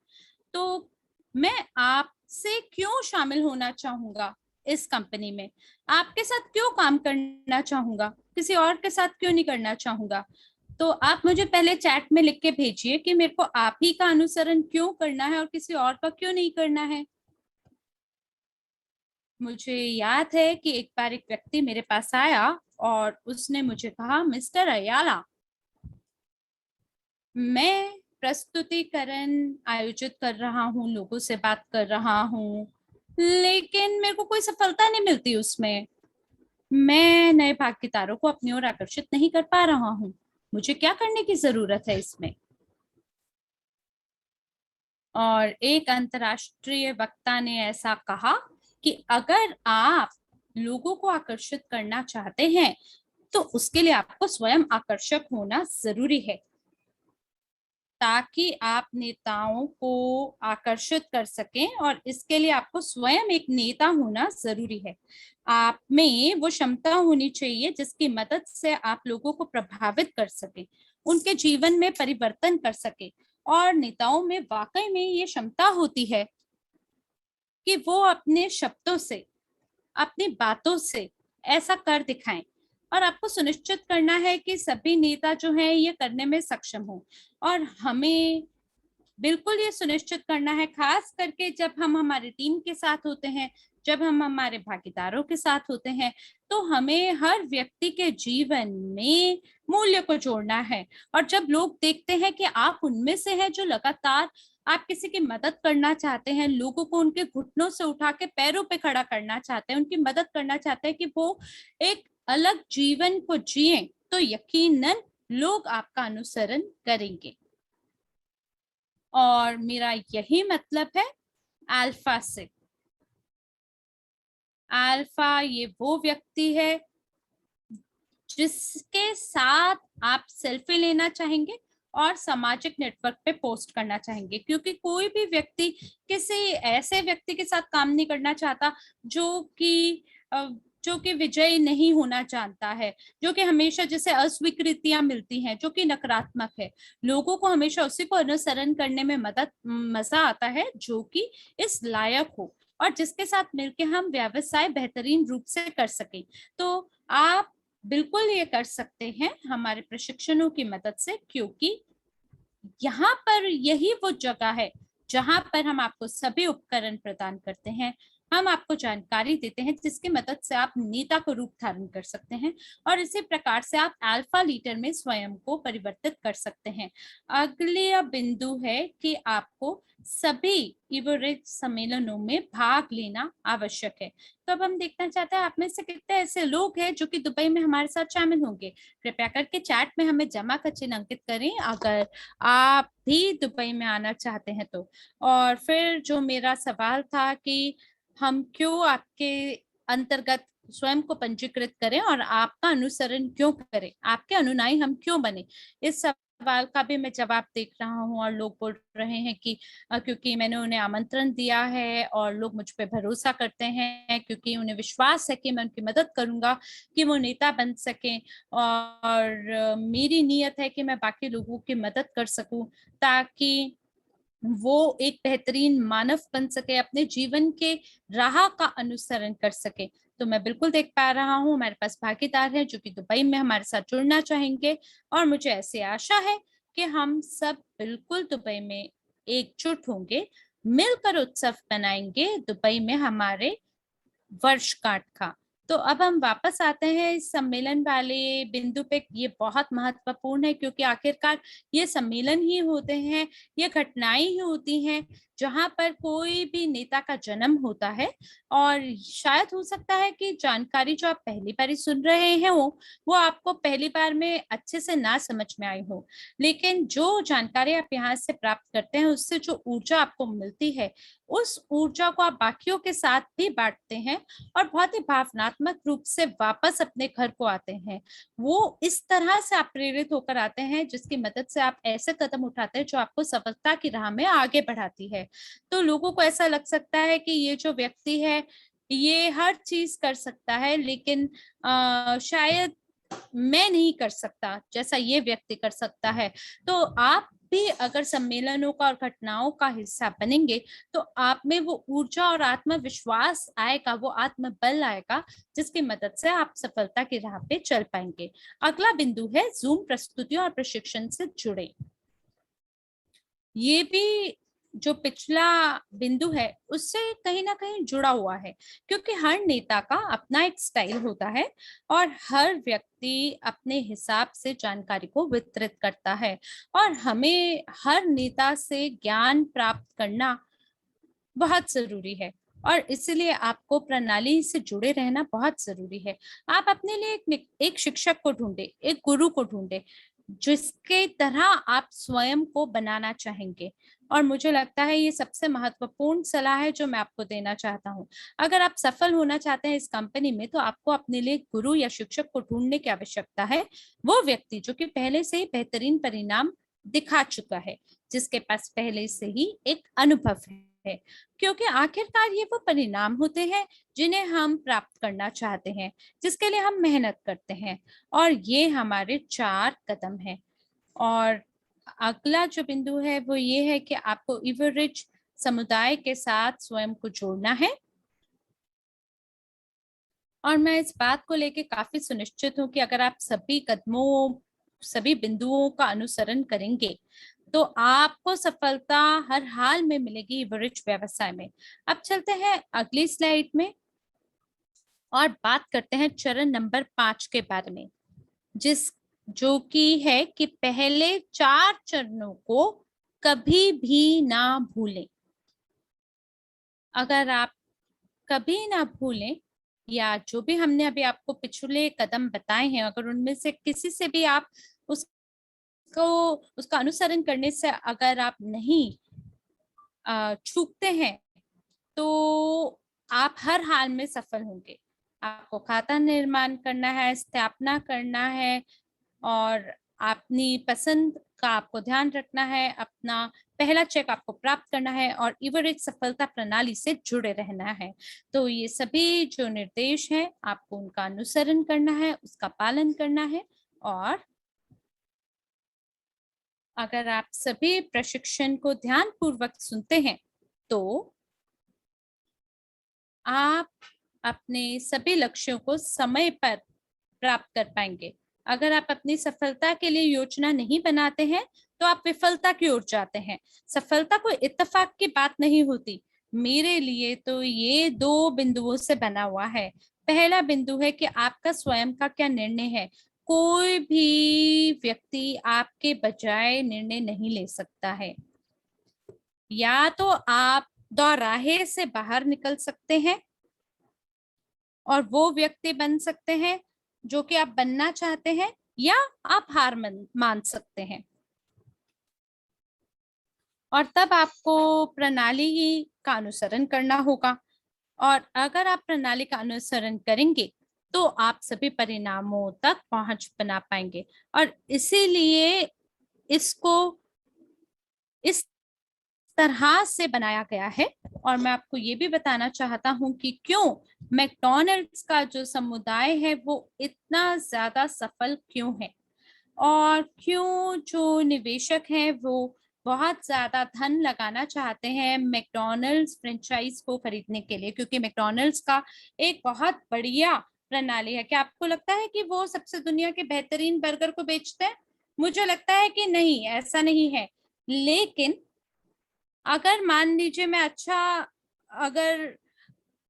तो मैं आप से क्यों शामिल होना चाहूंगा इस कंपनी में, आपके साथ क्यों काम करना चाहूंगा, किसी और के साथ क्यों नहीं करना चाहूंगा। तो आप मुझे पहले चैट में लिख के भेजिए कि मेरे को आप ही का अनुसरण क्यों करना है और किसी और का क्यों नहीं करना है। मुझे याद है कि एक बार एक व्यक्ति मेरे पास आया और उसने मुझे कहा, मिस्टर अयाला, मैं प्रस्तुतिकरण आयोजित कर रहा हूँ, लोगों से बात कर रहा हूँ, लेकिन मेरे को कोई सफलता नहीं मिलती उसमें। मैं नए भागीदारों को अपनी ओर आकर्षित नहीं कर पा रहा हूँ। मुझे क्या करने की जरूरत है इसमें। और एक अंतर्राष्ट्रीय वक्ता ने ऐसा कहा कि अगर आप लोगों को आकर्षित करना चाहते हैं तो उसके लिए आपको स्वयं आकर्षक होना जरूरी है, ताकि आप नेताओं को आकर्षित कर सकें। और इसके लिए आपको स्वयं एक नेता होना जरूरी है। आप में वो क्षमता होनी चाहिए जिसकी मदद से आप लोगों को प्रभावित कर सके, उनके जीवन में परिवर्तन कर सके। और नेताओं में वाकई में ये क्षमता होती है कि वो अपने शब्दों से, अपनी बातों से ऐसा कर दिखाएं। और आपको सुनिश्चित करना है कि सभी नेता जो हैं ये करने में सक्षम हो। और हमें बिल्कुल ये सुनिश्चित करना है, खास करके जब हम हमारी टीम के साथ होते हैं, जब हम हमारे भागीदारों के साथ होते हैं, तो हमें हर व्यक्ति के जीवन में मूल्य को जोड़ना है। और जब लोग देखते हैं कि आप उनमें से हैं जो लगातार आप किसी की मदद करना चाहते हैं, लोगों को उनके घुटनों से उठा के पैरों पे खड़ा करना चाहते हैं, उनकी मदद करना चाहते हैं कि वो एक अलग जीवन को जिए, तो यकीनन लोग आपका अनुसरण करेंगे। और मेरा यही मतलब है अल्फा से। अल्फा ये वो व्यक्ति है जिसके साथ आप सेल्फी लेना चाहेंगे और सामाजिक नेटवर्क पे पोस्ट करना चाहेंगे, क्योंकि कोई भी व्यक्ति किसी ऐसे व्यक्ति के साथ काम नहीं करना चाहता जो कि जो कि विजयी नहीं होना चाहता है, जो कि हमेशा जिसे अस्वीकृतियां मिलती हैं, जो कि नकारात्मक है। लोगों को हमेशा उसी को अनुसरण करने में मजा आता है जो कि इस लायक हो और जिसके साथ मिलके हम व्यवसाय बेहतरीन रूप से कर सकें। तो आप बिल्कुल ये कर सकते हैं हमारे प्रशिक्षणों की मदद से, क्योंकि यहाँ पर यही वो जगह है जहां पर हम आपको सभी उपकरण प्रदान करते हैं। हम आपको जानकारी देते हैं जिसकी मदद से आप नेता को रूप धारण कर सकते हैं और इसी प्रकार से आप अल्फा लीडर में स्वयं को परिवर्तित कर सकते हैं। अगला बिंदु है कि आपको सभी इवोरेज सम्मेलनों में भाग लेना आवश्यक है। तो अब हम देखना चाहते हैं आप में से कितने ऐसे लोग हैं जो कि दुबई में हमारे साथ शामिल होंगे। कृपया करके चैट में हमें जमा का चिन्ह अंकित करें अगर आप भी दुबई में आना चाहते हैं तो। और फिर जो मेरा सवाल था कि हम क्यों आपके अंतर्गत स्वयं को पंजीकृत करें और आपका अनुसरण क्यों करें, आपके अनुनायी हम क्यों बने, इस सवाल का भी मैं जवाब देख रहा हूँ। और लोग बोल रहे हैं कि क्योंकि मैंने उन्हें आमंत्रण दिया है और लोग मुझ पे भरोसा करते हैं, क्योंकि उन्हें विश्वास है कि मैं उनकी मदद करूंगा कि वो नेता बन सकें। और मेरी नीयत है कि मैं बाकी लोगों की मदद कर सकूं ताकि वो एक बेहतरीन मानव बन सके, अपने जीवन के राह का अनुसरण कर सके। तो मैं बिल्कुल देख पा रहा हूँ हमारे पास भागीदार है जो कि दुबई में हमारे साथ जुड़ना चाहेंगे। और मुझे ऐसी आशा है कि हम सब बिल्कुल दुबई में एकजुट होंगे, मिलकर उत्सव बनाएंगे दुबई में हमारे वर्षगांठ का। तो अब हम वापस आते हैं इस सम्मेलन वाले बिंदु पे। ये बहुत महत्वपूर्ण है क्योंकि आखिरकार ये सम्मेलन ही होते हैं, ये घटनाएं ही होती हैं जहां पर कोई भी नेता का जन्म होता है। और शायद हो सकता है कि जानकारी जो आप पहली बार ही सुन रहे हैं वो आपको पहली बार में अच्छे से ना समझ में आई हो, लेकिन जो जानकारी आप यहाँ से प्राप्त करते हैं उससे जो ऊर्जा आपको मिलती है, उस ऊर्जा को आप बाकियों के साथ भी बांटते हैं और बहुत ही भावनात्मक रूप से वापस अपने घर को आते हैं। वो इस तरह से आप प्रेरित होकर आते हैं जिसकी मदद से आप ऐसे कदम उठाते हैं जो आपको सफलता की राह में आगे बढ़ाती है। तो लोगों को ऐसा लग सकता है कि ये जो व्यक्ति है ये हर चीज कर सकता है, लेकिन शायद मैं नहीं कर सकता जैसा ये व्यक्ति कर सकता है। तो आप भी अगर सम्मेलनों का और घटनाओं का हिस्सा बनेंगे तो आप में वो ऊर्जा और आत्मविश्वास आएगा, वो आत्मबल आएगा, जिसकी मदद से आप सफलता की राह पे चल पाएंगे। अगला बिंदु है जूम प्रस्तुतियों और प्रशिक्षण से जुड़े। ये भी जो पिछला बिंदु है उससे कहीं ना कहीं जुड़ा हुआ है, क्योंकि हर नेता का अपना एक स्टाइल होता है और हर व्यक्ति अपने हिसाब से जानकारी को वितरित करता है, और हमें हर नेता से ज्ञान प्राप्त करना बहुत जरूरी है, और इसलिए आपको प्रणाली से जुड़े रहना बहुत जरूरी है। आप अपने लिए एक शिक्षक को ढूंढे, एक गुरु को ढूंढे, जिसके तरह आप स्वयं को बनाना चाहेंगे। और मुझे लगता है ये सबसे महत्वपूर्ण सलाह है जो मैं आपको देना चाहता हूँ। अगर आप सफल होना चाहते हैं इस कंपनी में, तो आपको अपने लिए गुरु या शिक्षक को ढूंढने की आवश्यकता है। वो व्यक्ति जो कि पहले से ही बेहतरीन परिणाम दिखा चुका है, जिसके पास पहले से ही एक अनुभव है, क्योंकि आखिरकार ये वो परिणाम होते हैं जिन्हें हम प्राप्त करना चाहते हैं, जिसके लिए हम मेहनत करते हैं। और ये हमारे 4 कदम हैं। और अगला जो बिंदु है वो ये है कि आपको इवरिच समुदाय के साथ स्वयं को जोड़ना है। और मैं इस बात को लेके काफी सुनिश्चित हूँ कि अगर आप सभी बिंदुओं का अनुसरण करेंगे तो आपको सफलता हर हाल में मिलेगी इवरिच व्यवसाय में। अब चलते हैं अगली स्लाइड में और बात करते हैं चरण नंबर 5 के बारे में, जो कि है कि पहले 4 चरणों को कभी भी ना भूलें। अगर आप कभी ना भूलें, या जो भी हमने अभी आपको पिछले कदम बताए हैं, अगर उनमें से किसी से भी आप उसको उसका अनुसरण करने से अगर आप नहीं चूकते हैं, तो आप हर हाल में सफल होंगे। आपको खाता निर्माण करना है, स्थापना करना है, और अपनी पसंद का आपको ध्यान रखना है, अपना पहला चेक आपको प्राप्त करना है, और इवरेज सफलता प्रणाली से जुड़े रहना है। तो ये सभी जो निर्देश हैं आपको उनका अनुसरण करना है, उसका पालन करना है। और अगर आप सभी प्रशिक्षण को ध्यान पूर्वक सुनते हैं तो आप अपने सभी लक्ष्यों को समय पर प्राप्त कर पाएंगे। अगर आप अपनी सफलता के लिए योजना नहीं बनाते हैं तो आप विफलता की ओर जाते हैं। सफलता कोई इत्तेफाक की बात नहीं होती। मेरे लिए तो ये 2 बिंदुओं से बना हुआ है। पहला बिंदु है कि आपका स्वयं का क्या निर्णय है। कोई भी व्यक्ति आपके बजाय निर्णय नहीं ले सकता है। या तो आप दोराहे से बाहर निकल सकते हैं और वो व्यक्ति बन सकते हैं जो कि आप बनना चाहते हैं, या आप हार मान सकते हैं। और तब आपको प्रणाली का अनुसरण करना होगा। और अगर आप प्रणाली का अनुसरण करेंगे तो आप सभी परिणामों तक पहुंच बना पाएंगे। और इसीलिए इसको इस तरह से बनाया गया है। और मैं आपको ये भी बताना चाहता हूं कि क्यों मैकडॉनल्ड्स का जो समुदाय है वो इतना ज्यादा सफल क्यों है, और क्यों जो निवेशक हैं वो बहुत ज्यादा धन लगाना चाहते हैं मैकडॉनल्ड्स फ्रेंचाइज को खरीदने के लिए, क्योंकि मैकडॉनल्ड्स का एक बहुत बढ़िया प्रणाली है। क्या आपको लगता है कि वो सबसे दुनिया के बेहतरीन बर्गर को बेचते हैं? मुझे लगता है कि नहीं, ऐसा नहीं है। लेकिन अगर मान लीजिए अगर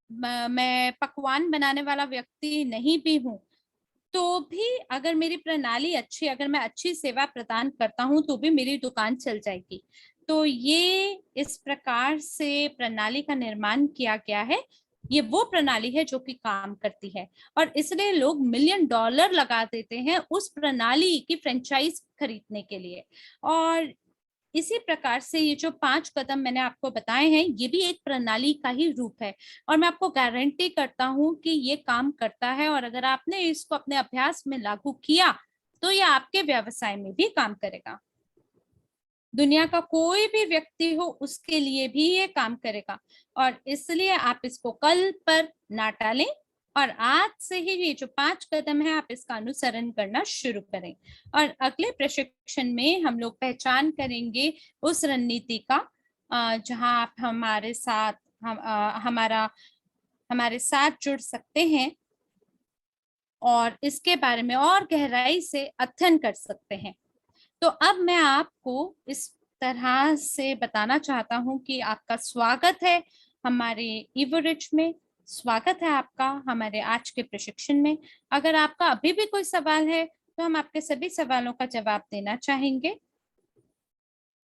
मैं पकवान बनाने वाला व्यक्ति नहीं भी हूँ, तो भी अगर मेरी प्रणाली अच्छी, अगर मैं अच्छी सेवा प्रदान करता हूँ तो भी मेरी दुकान चल जाएगी। तो ये इस प्रकार से प्रणाली का निर्माण किया गया है। ये वो प्रणाली है जो कि काम करती है, और इसलिए लोग $1 मिलियन लगा देते हैं उस प्रणाली की फ्रेंचाइज खरीदने के लिए। और इसी प्रकार से ये जो 5 कदम मैंने आपको बताए हैं ये भी एक प्रणाली का ही रूप है, और मैं आपको गारंटी करता हूं कि ये काम करता है। और अगर आपने इसको अपने अभ्यास में लागू किया तो ये आपके व्यवसाय में भी काम करेगा। दुनिया का कोई भी व्यक्ति हो उसके लिए भी ये काम करेगा, और इसलिए आप इसको कल पर ना टालें। और आज से ही ये जो 5 कदम है आप इसका अनुसरण करना शुरू करें। और अगले प्रशिक्षण में हम लोग पहचान करेंगे उस रणनीति का जहां आप हमारे साथ हमारे साथ जुड़ सकते हैं और इसके बारे में और गहराई से अध्ययन कर सकते हैं। तो अब मैं आपको इस तरह से बताना चाहता हूं कि आपका स्वागत है हमारे इवोरिच में, स्वागत है आपका हमारे आज के प्रशिक्षण में। अगर आपका अभी भी कोई सवाल है तो हम आपके सभी सवालों का जवाब देना चाहेंगे,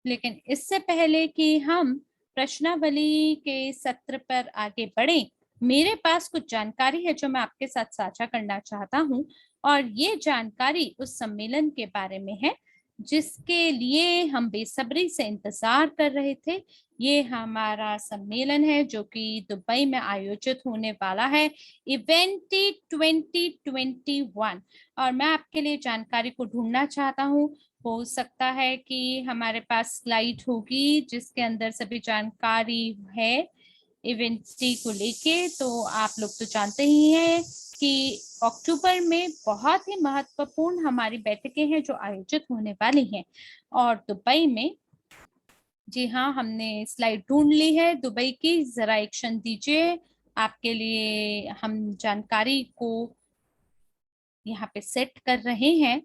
लेकिन इससे पहले कि हम प्रश्नावली के सत्र पर आगे बढ़ें, मेरे पास कुछ जानकारी है जो मैं आपके साथ साझा करना चाहता हूं। और ये जानकारी उस सम्मेलन के बारे में है जिसके लिए हम बेसब्री से इंतजार कर रहे थे। ये हमारा सम्मेलन है जो कि दुबई में आयोजित होने वाला है, इवेंटी 2021। और मैं आपके लिए जानकारी को ढूंढना चाहता हूँ। हो सकता है कि हमारे पास स्लाइड होगी जिसके अंदर सभी जानकारी है इवेंटी को लेके। तो आप लोग तो जानते ही हैं कि अक्टूबर में बहुत ही महत्वपूर्ण हमारी बैठकें हैं जो आयोजित होने वाली हैं और दुबई में। जी हाँ, हमने स्लाइड ढूंढ ली है दुबई की, जरा एक क्षण दीजिए, आपके लिए हम जानकारी को यहाँ पे सेट कर रहे हैं।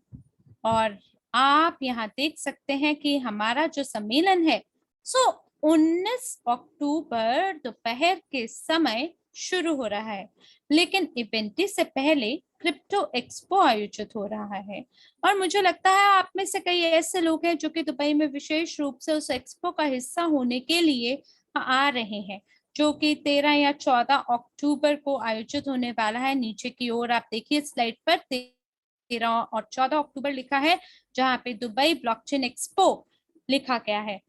और आप यहाँ देख सकते हैं कि हमारा जो सम्मेलन है सो 19 अक्टूबर दोपहर के समय शुरू हो रहा है, लेकिन इवेंटी से पहले क्रिप्टो एक्सपो आयोजित हो रहा है। और मुझे लगता है आप में से कई ऐसे लोग हैं जो कि दुबई में विशेष रूप से उस एक्सपो का हिस्सा होने के लिए आ रहे हैं, जो कि 13 या 14 अक्टूबर को आयोजित होने वाला है। नीचे की ओर आप देखिए स्लाइड पर 13 और 14 अक्टूबर लिखा है, जहां पे दुबई ब्लॉकचेन एक्सपो लिखा गया है।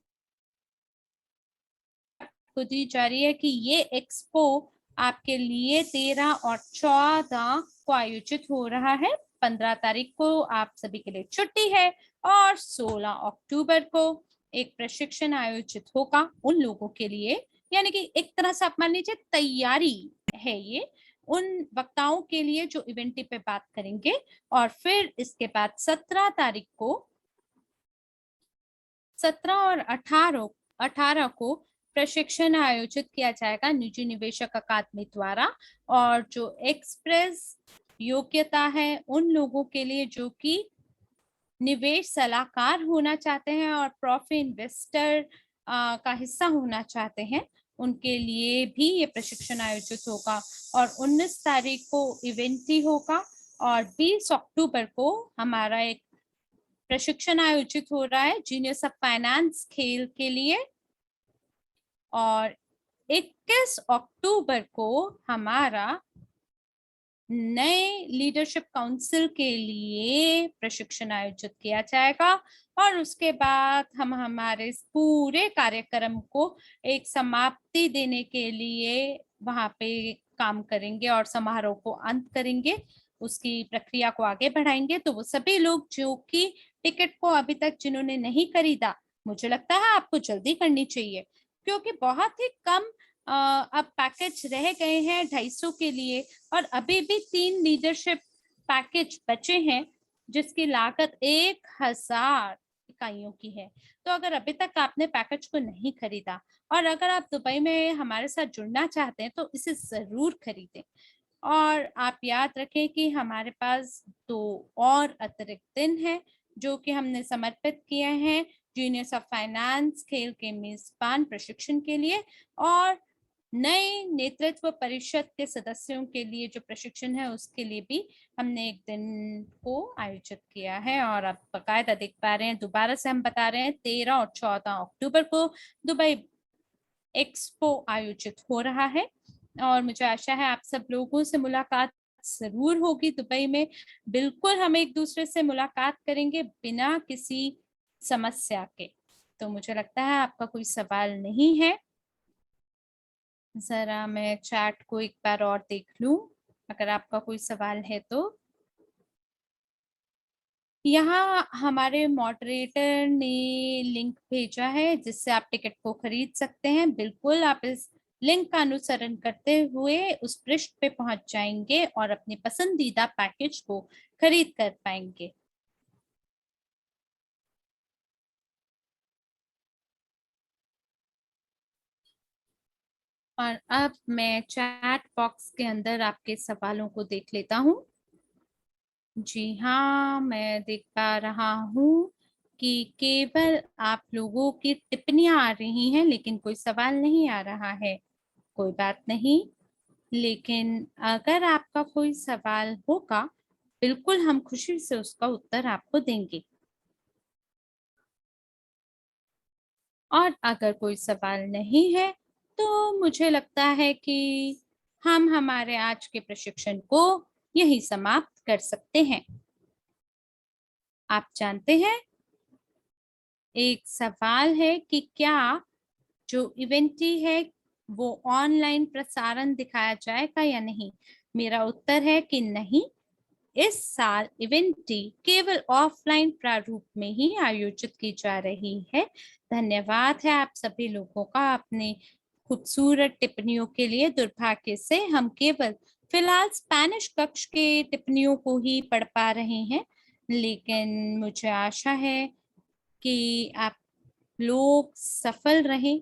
तो दी जा रही है कि ये एक्सपो आपके लिए 13 और 14 को आयोजित हो रहा है। 15 तारीख को आप सभी के लिए छुट्टी है और 16 अक्टूबर को एक प्रशिक्षण आयोजित होगा उन लोगों के लिए, यानी कि एक तरह से आप मान लीजिए तैयारी है ये उन वक्ताओं के लिए जो इवेंट पे बात करेंगे। और फिर इसके बाद 17 और 18 को प्रशिक्षण आयोजित किया जाएगा निजी निवेशक अकादमी द्वारा। और जो एक्सप्रेस योग्यता है उन लोगों के लिए जो कि निवेश सलाहकार होना चाहते हैं और प्रॉफी इन्वेस्टर का हिस्सा होना चाहते हैं, उनके लिए भी ये प्रशिक्षण आयोजित होगा। और 19 तारीख को इवेंट ही होगा और 20 अक्टूबर को हमारा एक प्रशिक्षण आयोजित हो रहा है जीनियस ऑफ फाइनेंस खेल के लिए। और 21 अक्टूबर को हमारा नए लीडरशिप काउंसिल के लिए प्रशिक्षण आयोजित किया जाएगा। और उसके बाद हम हमारे पूरे कार्यक्रम को एक समाप्ति देने के लिए वहां पे काम करेंगे और समारोह को अंत करेंगे, उसकी प्रक्रिया को आगे बढ़ाएंगे। तो वो सभी लोग जो कि टिकट को अभी तक जिन्होंने नहीं खरीदा, मुझे लगता है आपको जल्दी करनी चाहिए, क्योंकि बहुत ही कम अब पैकेज रह गए हैं 250 के लिए। और अभी भी 3 लीडरशिप पैकेज बचे हैं जिसकी लागत 1000 इकाइयों की है। तो अगर अभी तक आपने पैकेज को नहीं खरीदा और अगर आप दुबई में हमारे साथ जुड़ना चाहते हैं तो इसे जरूर खरीदें। और आप याद रखें कि हमारे पास 2 और अतिरिक्त दिन है जो कि हमने समर्पित किए हैं जीनियस ऑफ फाइनेंस खेल के मेजबान प्रशिक्षण के लिए और नए नेतृत्व परिषद के सदस्यों के लिए जो प्रशिक्षण है उसके लिए भी हमने एक दिन को आयोजित किया है। और आप बाकायदा देख पा रहे हैं, दोबारा से हम बता रहे हैं 13 और 14 अक्टूबर को दुबई एक्सपो आयोजित हो रहा है। और मुझे आशा है आप सब लोगों से मुलाकात जरूर होगी दुबई में। बिल्कुल हम एक दूसरे से मुलाकात करेंगे बिना किसी समस्या के। तो मुझे लगता है आपका कोई सवाल नहीं है। जरा मैं चैट को एक बार और देख लूं, अगर आपका कोई सवाल है तो। यहाँ हमारे मॉडरेटर ने लिंक भेजा है जिससे आप टिकट को खरीद सकते हैं। बिल्कुल आप इस लिंक का अनुसरण करते हुए उस पृष्ठ पे पहुंच जाएंगे और अपने पसंदीदा पैकेज को खरीद कर पाएंगे। और अब मैं चैट बॉक्स के अंदर आपके सवालों को देख लेता हूँ। जी हाँ, मैं देख पा रहा हूँ कि केवल आप लोगों की टिप्पणियां आ रही हैं, लेकिन कोई सवाल नहीं आ रहा है। कोई बात नहीं, लेकिन अगर आपका कोई सवाल होगा, बिल्कुल हम खुशी से उसका उत्तर आपको देंगे। और अगर कोई सवाल नहीं है, तो मुझे लगता है कि हम हमारे आज के प्रशिक्षण को यही समाप्त कर सकते हैं। आप जानते हैं, एक सवाल है कि क्या जो इवेंटी है वो ऑनलाइन प्रसारण दिखाया जाएगा या नहीं। मेरा उत्तर है कि नहीं, इस साल इवेंटी केवल ऑफलाइन प्रारूप में ही आयोजित की जा रही है। धन्यवाद है आप सभी लोगों का अपने खूबसूरत टिप्पणियों के लिए। दुर्भाग्य से हम केवल फिलहाल स्पेनिश कक्ष के टिप्पणियों को ही पढ़ पा रहे हैं, लेकिन मुझे आशा है कि आप लोग सफल रहें,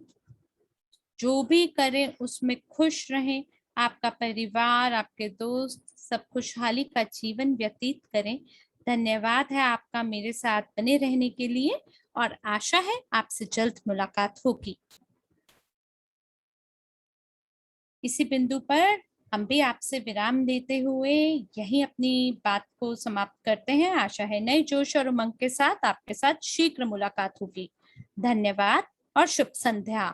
जो भी करें उसमें खुश रहें, आपका परिवार, आपके दोस्त सब खुशहाली का जीवन व्यतीत करें। धन्यवाद है आपका मेरे साथ बने रहने के लिए, और आशा है आपसे जल्द मुलाकात होगी। इसी बिंदु पर हम भी आपसे विराम लेते हुए यही अपनी बात को समाप्त करते हैं। आशा है नए जोश और उमंग के साथ आपके साथ शीघ्र मुलाकात होगी। धन्यवाद और शुभ संध्या।